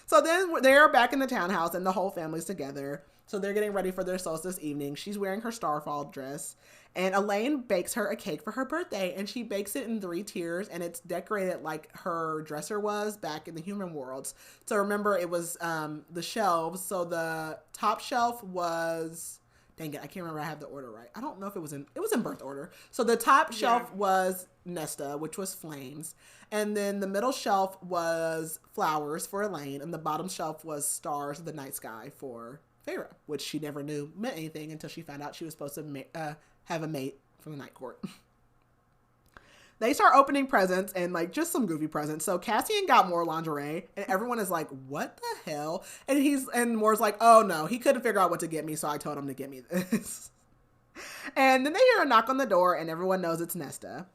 [SPEAKER 1] So then they're back in the townhouse and the whole family's together. So they're getting ready for their solstice evening. She's wearing her starfall dress, and Elaine bakes her a cake for her birthday, and she bakes it in 3 tiers, and it's decorated like her dresser was back in the human worlds. So remember, it was the shelves. So the top shelf was, dang it, I can't remember. I have the order right. I don't know if it was in birth order. So the top shelf was Nesta, which was flames. And then the middle shelf was flowers for Elaine. And the bottom shelf was stars of the night sky for Feyre, which she never knew meant anything until she found out she was supposed to have a mate from the night court. They start opening presents, and like just some goofy presents. So Cassian got more lingerie, and everyone is like, what the hell? And Moore's like, oh no, he couldn't figure out what to get me, so I told him to get me this. And then they hear a knock on the door, and everyone knows it's Nesta.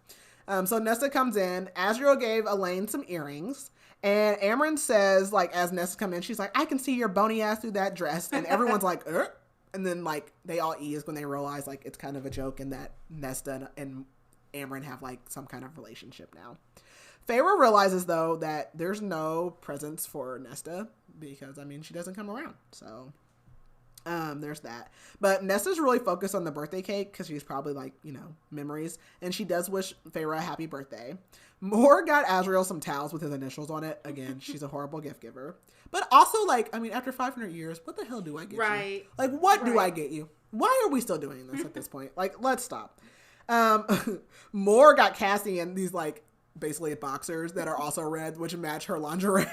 [SPEAKER 1] So Nesta comes in. Azriel gave Elaine some earrings. And Amryn says, like, as Nesta comes in, she's like, I can see your bony ass through that dress. And everyone's like, And then, like, they all ease when they realize, like, it's kind of a joke and that Nesta and Amryn have, like, some kind of relationship now. Feyre realizes, though, that there's no presents for Nesta because, I mean, she doesn't come around. So there's that. But Nesta's really focused on the birthday cake because she's probably like, you know, memories. And she does wish Feyre a happy birthday. Moore got Azriel some towels with his initials on it. Again, she's a horrible gift giver. But also, like, I mean, after 500 years, what the hell do I get you? Like, what do I get you? Why are we still doing this at this point? Like, let's stop. Moore got Cassian these, like, basically boxers that are also red, which match her lingerie.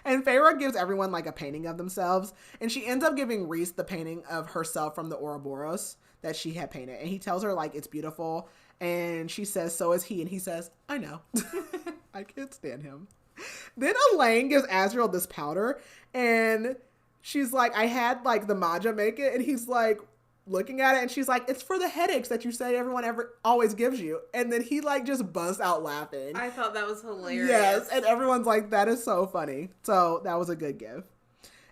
[SPEAKER 1] And Feyre gives everyone, like, a painting of themselves. And she ends up giving Rhys the painting of herself from the Ouroboros that she had painted. And he tells her, like, it's beautiful. And she says, so is he. And he says, I know. I can't stand him. Then Elaine gives Azriel this powder. And she's like, I had, like, the Maja make it. And he's like, looking at it, and she's like, it's for the headaches that you say everyone always gives you. And then he, like, just busts out laughing.
[SPEAKER 2] I thought that was hilarious.
[SPEAKER 1] Yes, and everyone's like, that is so funny. So that was a good gift.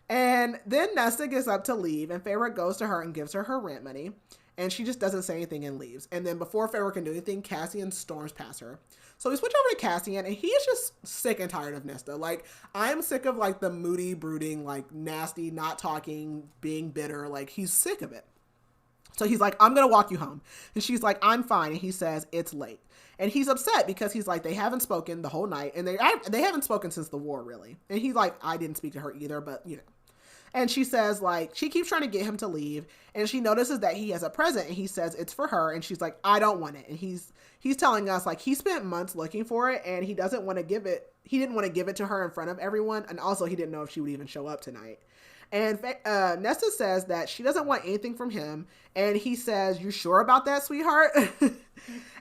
[SPEAKER 1] And then Nesta gets up to leave, and Feyre goes to her and gives her rent money. And she just doesn't say anything and leaves. And then before Feyre can do anything, Cassian storms past her. So we switch over to Cassian, and he is just sick and tired of Nesta. Like, I'm sick of, like, the moody, brooding, like, nasty, not talking, being bitter. Like, he's sick of it. So he's like, I'm going to walk you home. And she's like, I'm fine. And he says, it's late. And he's upset because he's like, they haven't spoken the whole night. And they haven't spoken since the war, really. And he's like, I didn't speak to her either, but, you know. And she says, like, she keeps trying to get him to leave. And she notices that he has a present. And he says, it's for her. And she's like, I don't want it. And he's telling us, like, he spent months looking for it. And he doesn't want to give it. He didn't want to give it to her in front of everyone. And also, he didn't know if she would even show up tonight. And Nesta says that she doesn't want anything from him. And he says, you sure about that, sweetheart?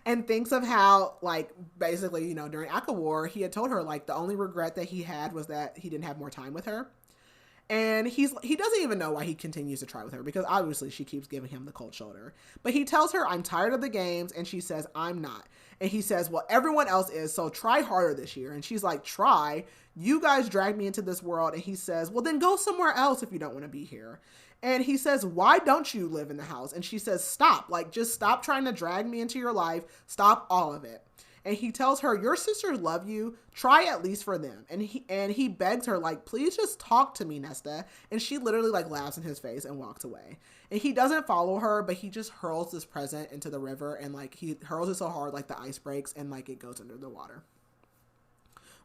[SPEAKER 1] And thinks of how, like, basically, you know, during ACOWAR, he had told her, like, the only regret that he had was that he didn't have more time with her. And he doesn't even know why he continues to try with her, because obviously she keeps giving him the cold shoulder. But he tells her, I'm tired of the games. And she says, I'm not. And he says, well, everyone else is, so try harder this year. And she's like, try? You guys dragged me into this world. And he says, well, then go somewhere else if you don't want to be here. And he says, why don't you live in the house? And she says, stop. Like, just stop trying to drag me into your life. Stop all of it. And he tells her, your sisters love you. Try at least for them. And he begs her, like, please just talk to me, Nesta. And she literally, like, laughs in his face and walks away. And he doesn't follow her, but he just hurls this present into the river. And, like, he hurls it so hard, like, the ice breaks and, like, it goes under the water.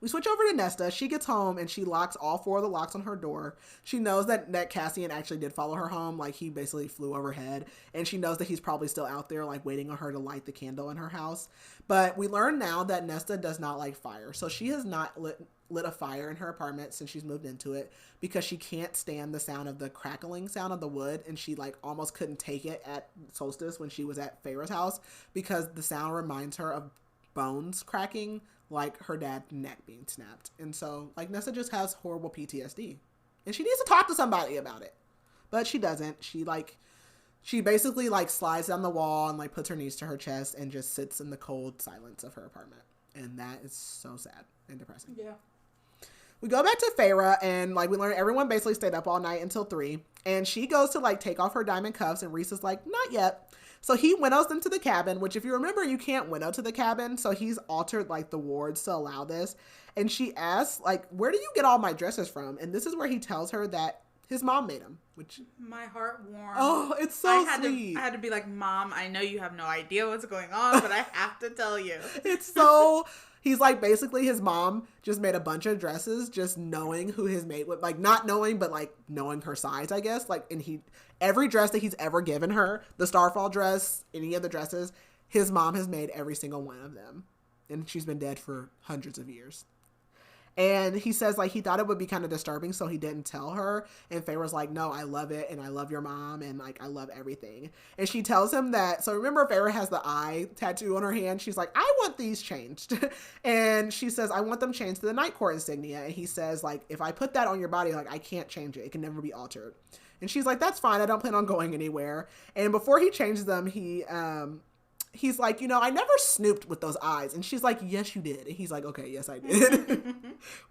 [SPEAKER 1] We switch over to Nesta. She gets home and she locks all 4 of the locks on her door. She knows that Cassian actually did follow her home. Like, he basically flew overhead. And she knows that he's probably still out there, like, waiting on her to light the candle in her house. But we learn now that Nesta does not like fire. So she has not lit a fire in her apartment since she's moved into it because she can't stand the sound of the crackling sound of the wood. And she, like, almost couldn't take it at solstice when she was at Feyre's house because the sound reminds her of bones cracking, like her dad's neck being snapped. And so, like, Nesta just has horrible PTSD. And she needs to talk to somebody about it. But she doesn't. She basically, like, slides down the wall and, like, puts her knees to her chest and just sits in the cold silence of her apartment. And that is so sad and depressing.
[SPEAKER 2] Yeah.
[SPEAKER 1] We go back to Feyre, and, like, we learn everyone basically stayed up all night until 3. And she goes to, like, take off her diamond cuffs, and Rhys is like, not yet. So he winnows them to the cabin, which if you remember, you can't winnow to the cabin. So he's altered, like, the wards to allow this. And she asks, like, where do you get all my dresses from? And this is where he tells her that his mom made them, which...
[SPEAKER 2] My heart warmed.
[SPEAKER 1] Oh, it's so sweet.
[SPEAKER 2] I had to be like, Mom, I know you have no idea what's going on, but I have to tell you.
[SPEAKER 1] It's so... He's like, basically his mom just made a bunch of dresses just knowing who his mate would, like, not knowing, but like knowing her size, I guess. Like, and every dress that he's ever given her, the Starfall dress, any of the dresses, his mom has made every single one of them. And she's been dead for hundreds of years. And he says, like, he thought it would be kind of disturbing, so he didn't tell her. And Feyre's like, no, I love it, and I love your mom, and, like, I love everything. And she tells him that, so remember Feyre has the eye tattoo on her hand? She's like, I want these changed. And she says, I want them changed to the Night Court insignia. And he says, like, if I put that on your body, like, I can't change it. It can never be altered. And she's like, that's fine. I don't plan on going anywhere. And before he changes them, he's like, you know, I never snooped with those eyes. And she's like, yes, you did. And he's like, okay, yes, I did.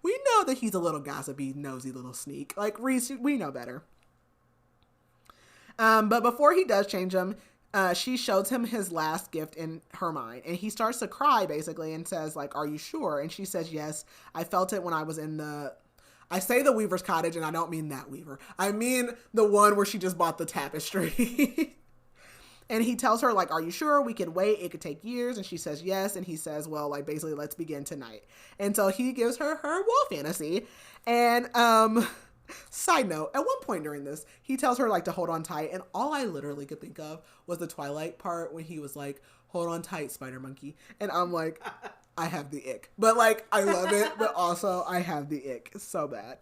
[SPEAKER 1] We know that he's a little gossipy, nosy little sneak. Like, Rhys, we know better. But before he does change them, she shows him his last gift in her mind. And he starts to cry, basically, and says, like, are you sure? And she says, yes, I felt it when I was in I say the Weaver's cottage, and I don't mean that Weaver. I mean the one where she just bought the tapestry. And he tells her, like, are you sure? We could wait. It could take years. And she says yes. And he says, well, like, basically, let's begin tonight. And so he gives her wall fantasy. And side note, at one point during this, he tells her, like, to hold on tight. And all I literally could think of was the Twilight part when he was like, hold on tight, spider monkey. And I'm like, I have the ick. But, like, I love it. But also, I have the ick. It's so bad.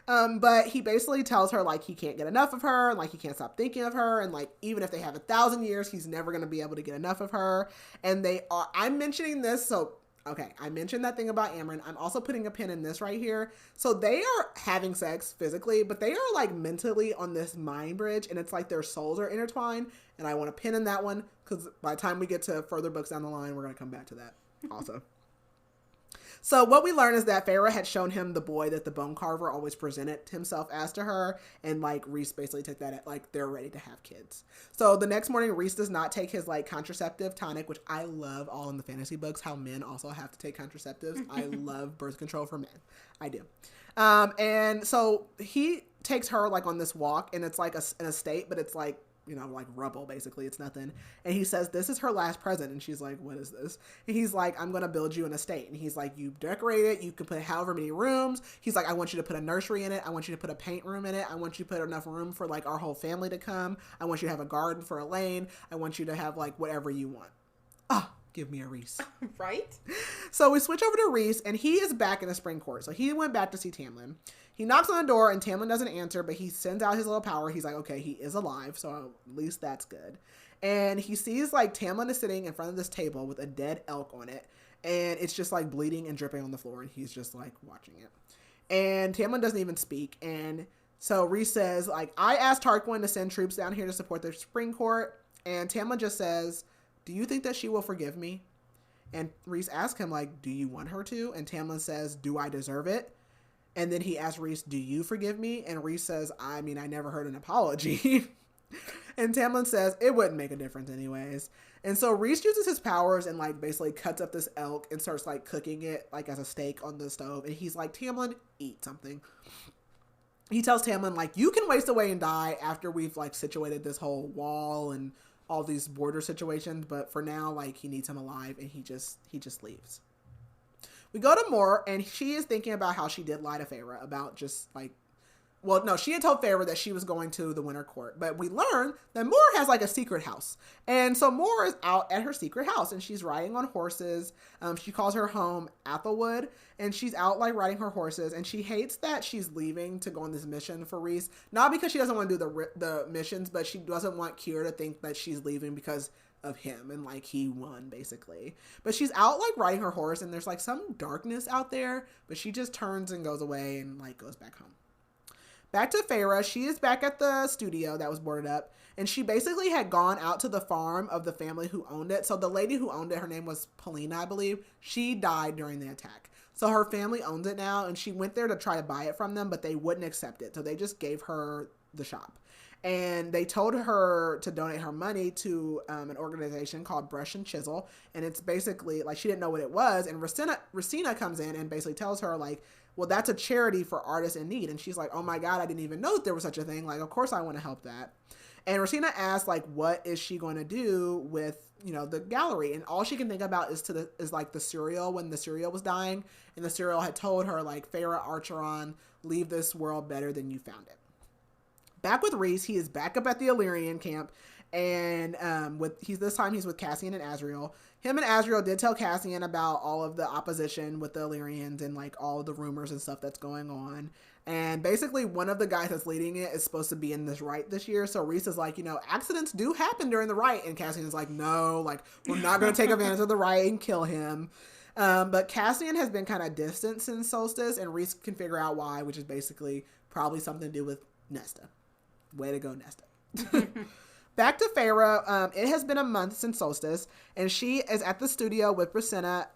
[SPEAKER 1] But he basically tells her, like, he can't get enough of her, and, like, he can't stop thinking of her, and, like, even if they have 1,000 years, he's never going to be able to get enough of her. And I'm mentioning this, so, okay, I mentioned that thing about Amryn. I'm also putting a pin in this right here. So they are having sex physically, but they are, like, mentally on this mind bridge, and it's like their souls are intertwined, and I want to pin in that one, because by the time we get to further books down the line, we're going to come back to that also. So what we learn is that Feyre had shown him the boy that the bone carver always presented himself as to her. And, like, Rhys basically took that at, like, they're ready to have kids. So the next morning, Rhys does not take his, like, contraceptive tonic, which I love all in the fantasy books, how men also have to take contraceptives. I love birth control for men. I do. And so he takes her, like, on this walk, and it's, like, an estate, but it's, like, you know, like rubble, basically. It's nothing. And he says, this is her last present. And she's like, what is this? And he's like, I'm going to build you an estate. And he's like, you decorate it. You can put however many rooms. He's like, I want you to put a nursery in it. I want you to put a paint room in it. I want you to put enough room for, like, our whole family to come. I want you to have a garden for Elaine. I want you to have, like, whatever you want. Ah, give me a Rhys.
[SPEAKER 2] Right?
[SPEAKER 1] So we switch over to Rhys, and he is back in the spring court. So he went back to see Tamlin. He knocks on the door, and Tamlin doesn't answer, but he sends out his little power. He's like, okay, he is alive, so at least that's good. And he sees, like, Tamlin is sitting in front of this table with a dead elk on it, and it's just, like, bleeding and dripping on the floor, and he's just, like, watching it. And Tamlin doesn't even speak, and so Rhys says, like, I asked Tarquin to send troops down here to support the spring court, and Tamlin just says, do you think that she will forgive me? And Rhys asks him, like, do you want her to? And Tamlin says, do I deserve it? And then he asks Rhys, do you forgive me? And Rhys says, I mean, I never heard an apology. And Tamlin says, it wouldn't make a difference anyways. And so Rhys uses his powers and, like, basically cuts up this elk and starts, like, cooking it, like, as a steak on the stove. And he's like, Tamlin, eat something. He tells Tamlin, like, you can waste away and die after we've, like, situated this whole wall and all these border situations. But for now, like, he needs him alive, and he just leaves. We go to Moore, and she is thinking about how she did lie to Feyre about just like, well, no, she had told Feyre that she was going to the Winter Court, but we learn that Moore has like a secret house. And so Moore is out at her secret house, and she's riding on horses. She calls her home Athelwood, and she's out like riding her horses, and she hates that she's leaving to go on this mission for Rhys. Not because she doesn't want to do the missions, but she doesn't want Kier to think that she's leaving because of him and like he won basically. But she's out like riding her horse, and there's like some darkness out there, but she just turns and goes away and like goes back home. Back to Feyre, she is back at the studio that was boarded up, and she basically had gone out to the farm of the family who owned it. So the lady who owned it, her name was Paulina, I believe. She died during the attack. So her family owns it now, and she went there to try to buy it from them, but they wouldn't accept it. So they just gave her the shop. And they told her to donate her money to an organization called Brush and Chisel. And it's basically, like, she didn't know what it was. And Rhysand comes in and basically tells her, like, well, that's a charity for artists in need. And she's like, oh my God, I didn't even know that there was such a thing. Like, of course I want to help that. And Rhysand asks, like, what is she going to do with, you know, the gallery? And all she can think about is like the serial, when the serial was dying. And the serial had told her, like, Feyre Archeron, leave this world better than you found it. Back with Rhys, he is back up at the Illyrian camp, and this time he's with Cassian and Azriel. Him and Azriel did tell Cassian about all of the opposition with the Illyrians and like all the rumors and stuff that's going on. And basically one of the guys that's leading it is supposed to be in this rite this year. So Rhys is like, you know, accidents do happen during the rite, and Cassian is like, no, like we're not going to take advantage of the rite and kill him. But Cassian has been kind of distant since Solstice, and Rhys can figure out why, which is basically probably something to do with Nesta. Way to go, Nesta. Back to Feyre. It has been a month since Solstice, and she is at the studio with Rhysand,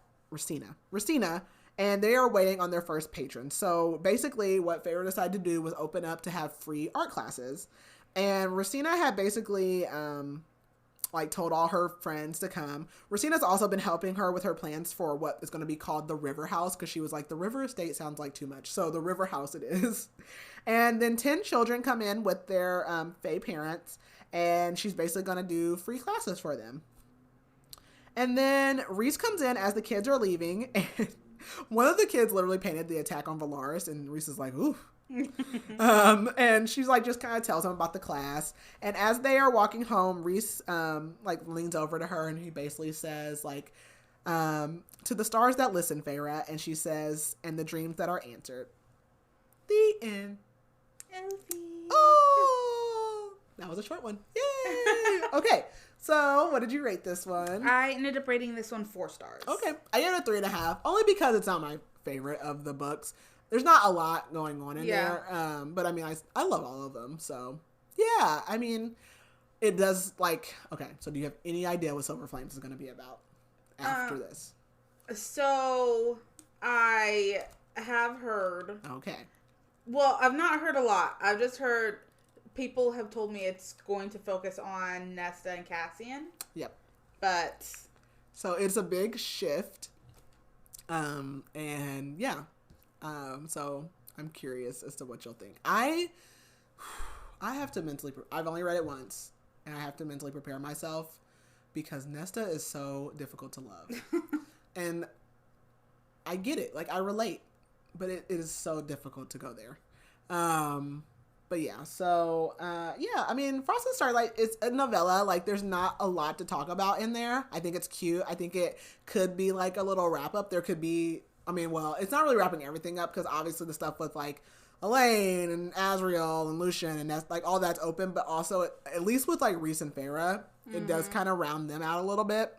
[SPEAKER 1] and they are waiting on their first patron. So basically what Feyre decided to do was open up to have free art classes. And Rhysand had basically like told all her friends to come. Rhysand's also been helping her with her plans for what is going to be called the River House, because she was like, the River Estate sounds like too much. So the River House it is. And then 10 children come in with their Fae parents, and she's basically going to do free classes for them. And then Rhys comes in as the kids are leaving, and one of the kids literally painted the attack on Valaris, and Rhys is like, ooh. And she's like, just kind of tells him about the class. And as they are walking home, Rhys like leans over to her, and he basically says like, to the stars that listen, Feyre, and she says, and the dreams that are answered. The end. Oh, that was a short one. Yay! Okay, so what did you rate this one?
[SPEAKER 2] I ended up rating this one 4 stars.
[SPEAKER 1] Okay, I gave it a 3.5, only because it's not my favorite of the books. There's not a lot going on in there, but I mean, I love all of them, so yeah. I mean, it does like, okay, so do you have any idea what Silver Flames is going to be about after this?
[SPEAKER 2] So I have heard.
[SPEAKER 1] Okay.
[SPEAKER 2] Well, I've not heard a lot. I've just heard people have told me it's going to focus on Nesta and Cassian. Yep. But.
[SPEAKER 1] So it's a big shift. And yeah. So I'm curious as to what you'll think. I have to mentally, I've only read it once, and I have to mentally prepare myself because Nesta is so difficult to love. And I get it. Like, I relate. But it is so difficult to go there. But yeah, so, yeah, I mean, Frost and Starlight is a novella. Like, there's not a lot to talk about in there. I think it's cute. I think it could be, like, a little wrap-up. There could be, I mean, well, it's not really wrapping everything up because obviously the stuff with, like, Elaine and Azriel and Lucien and that's, like, all that's open. But also, at least with, like, Rhys and Feyre, it does kind of round them out a little bit.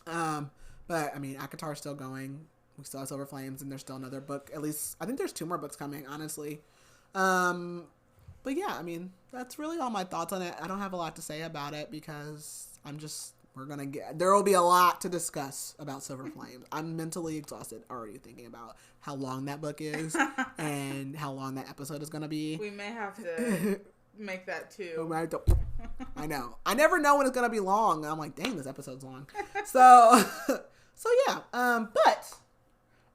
[SPEAKER 1] But, I mean, ACOTAR is still going. We still have Silver Flames, and there's still another book. At least, I think there's 2 more books coming, honestly. But yeah, I mean, that's really all my thoughts on it. I don't have a lot to say about it because there will be a lot to discuss about Silver Flames. I'm mentally exhausted already thinking about how long that book is and how long that episode is going to be.
[SPEAKER 2] We may have to make that too.
[SPEAKER 1] I know. I never know when it's going to be long. I'm like, dang, this episode's long. So yeah. But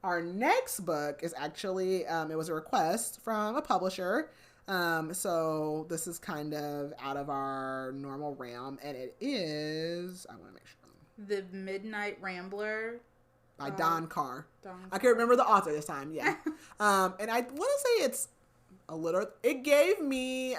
[SPEAKER 1] our next book is actually, it was a request from a publisher. So this is kind of out of our normal realm, and it is, I want to make sure.
[SPEAKER 2] The Midnight Rambler
[SPEAKER 1] by Don Carr.
[SPEAKER 2] Don
[SPEAKER 1] I can remember the author this time, yeah. And I want to say it's a little, it gave me,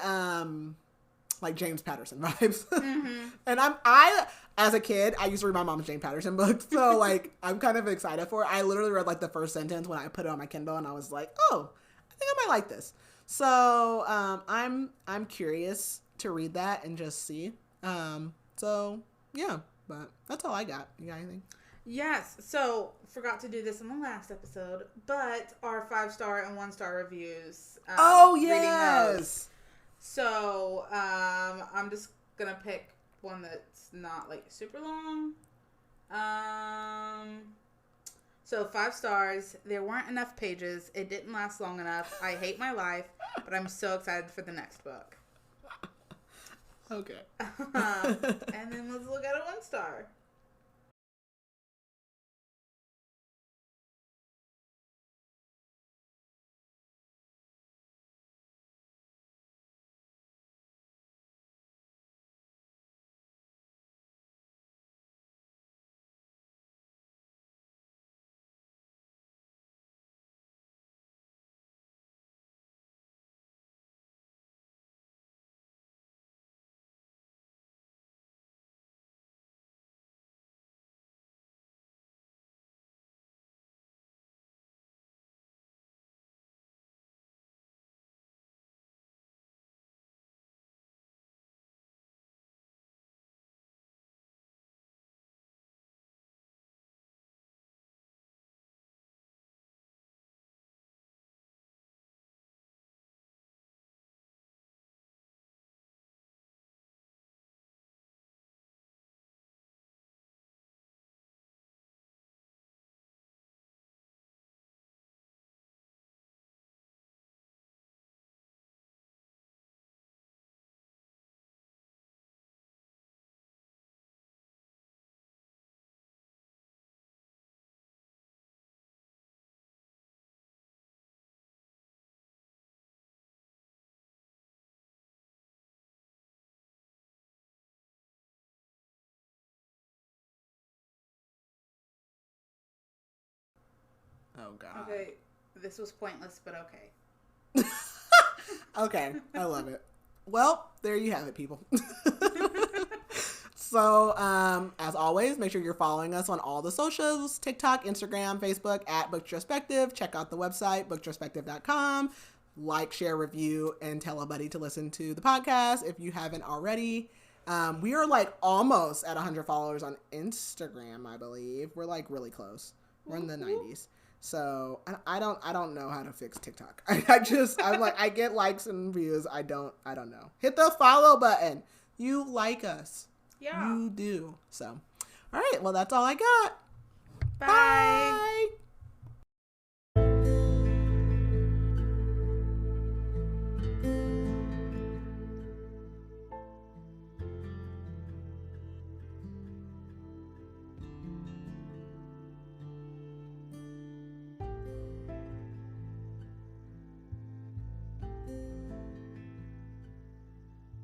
[SPEAKER 1] like James Patterson vibes. Mm-hmm. And I, as a kid, I used to read my mom's James Patterson books. So like, I'm kind of excited for it. I literally read like the first sentence when I put it on my Kindle and I was like, oh, I think I might like this. So, I'm curious to read that and just see. So yeah, but that's all I got. You got anything?
[SPEAKER 2] Yes. So forgot to do this in the last episode, but our 5-star and 1-star reviews.
[SPEAKER 1] Oh yes.
[SPEAKER 2] So, I'm just gonna pick one that's not like super long. So 5 stars. There weren't enough pages. It didn't last long enough. I hate my life, but I'm so excited for the next book.
[SPEAKER 1] Okay.
[SPEAKER 2] And then let's look at a 1-star.
[SPEAKER 1] Oh god.
[SPEAKER 2] Okay, this was pointless, but okay.
[SPEAKER 1] Okay, I love it. Well, there you have it, people. So, as always, make sure you're following us on all the socials, TikTok, Instagram, Facebook, at Booktrospective. Check out the website, booktrospective.com. Like, share, review, and tell a buddy to listen to the podcast if you haven't already. We are like almost at 100 followers on Instagram, I believe. We're like really close. We're in the 90s. So I don't know how to fix TikTok. I'm like, I get likes and views. I don't know. Hit the follow button. You like us.
[SPEAKER 2] Yeah.
[SPEAKER 1] You do. So, all right. Well, that's all I got.
[SPEAKER 2] Bye.
[SPEAKER 1] Bye.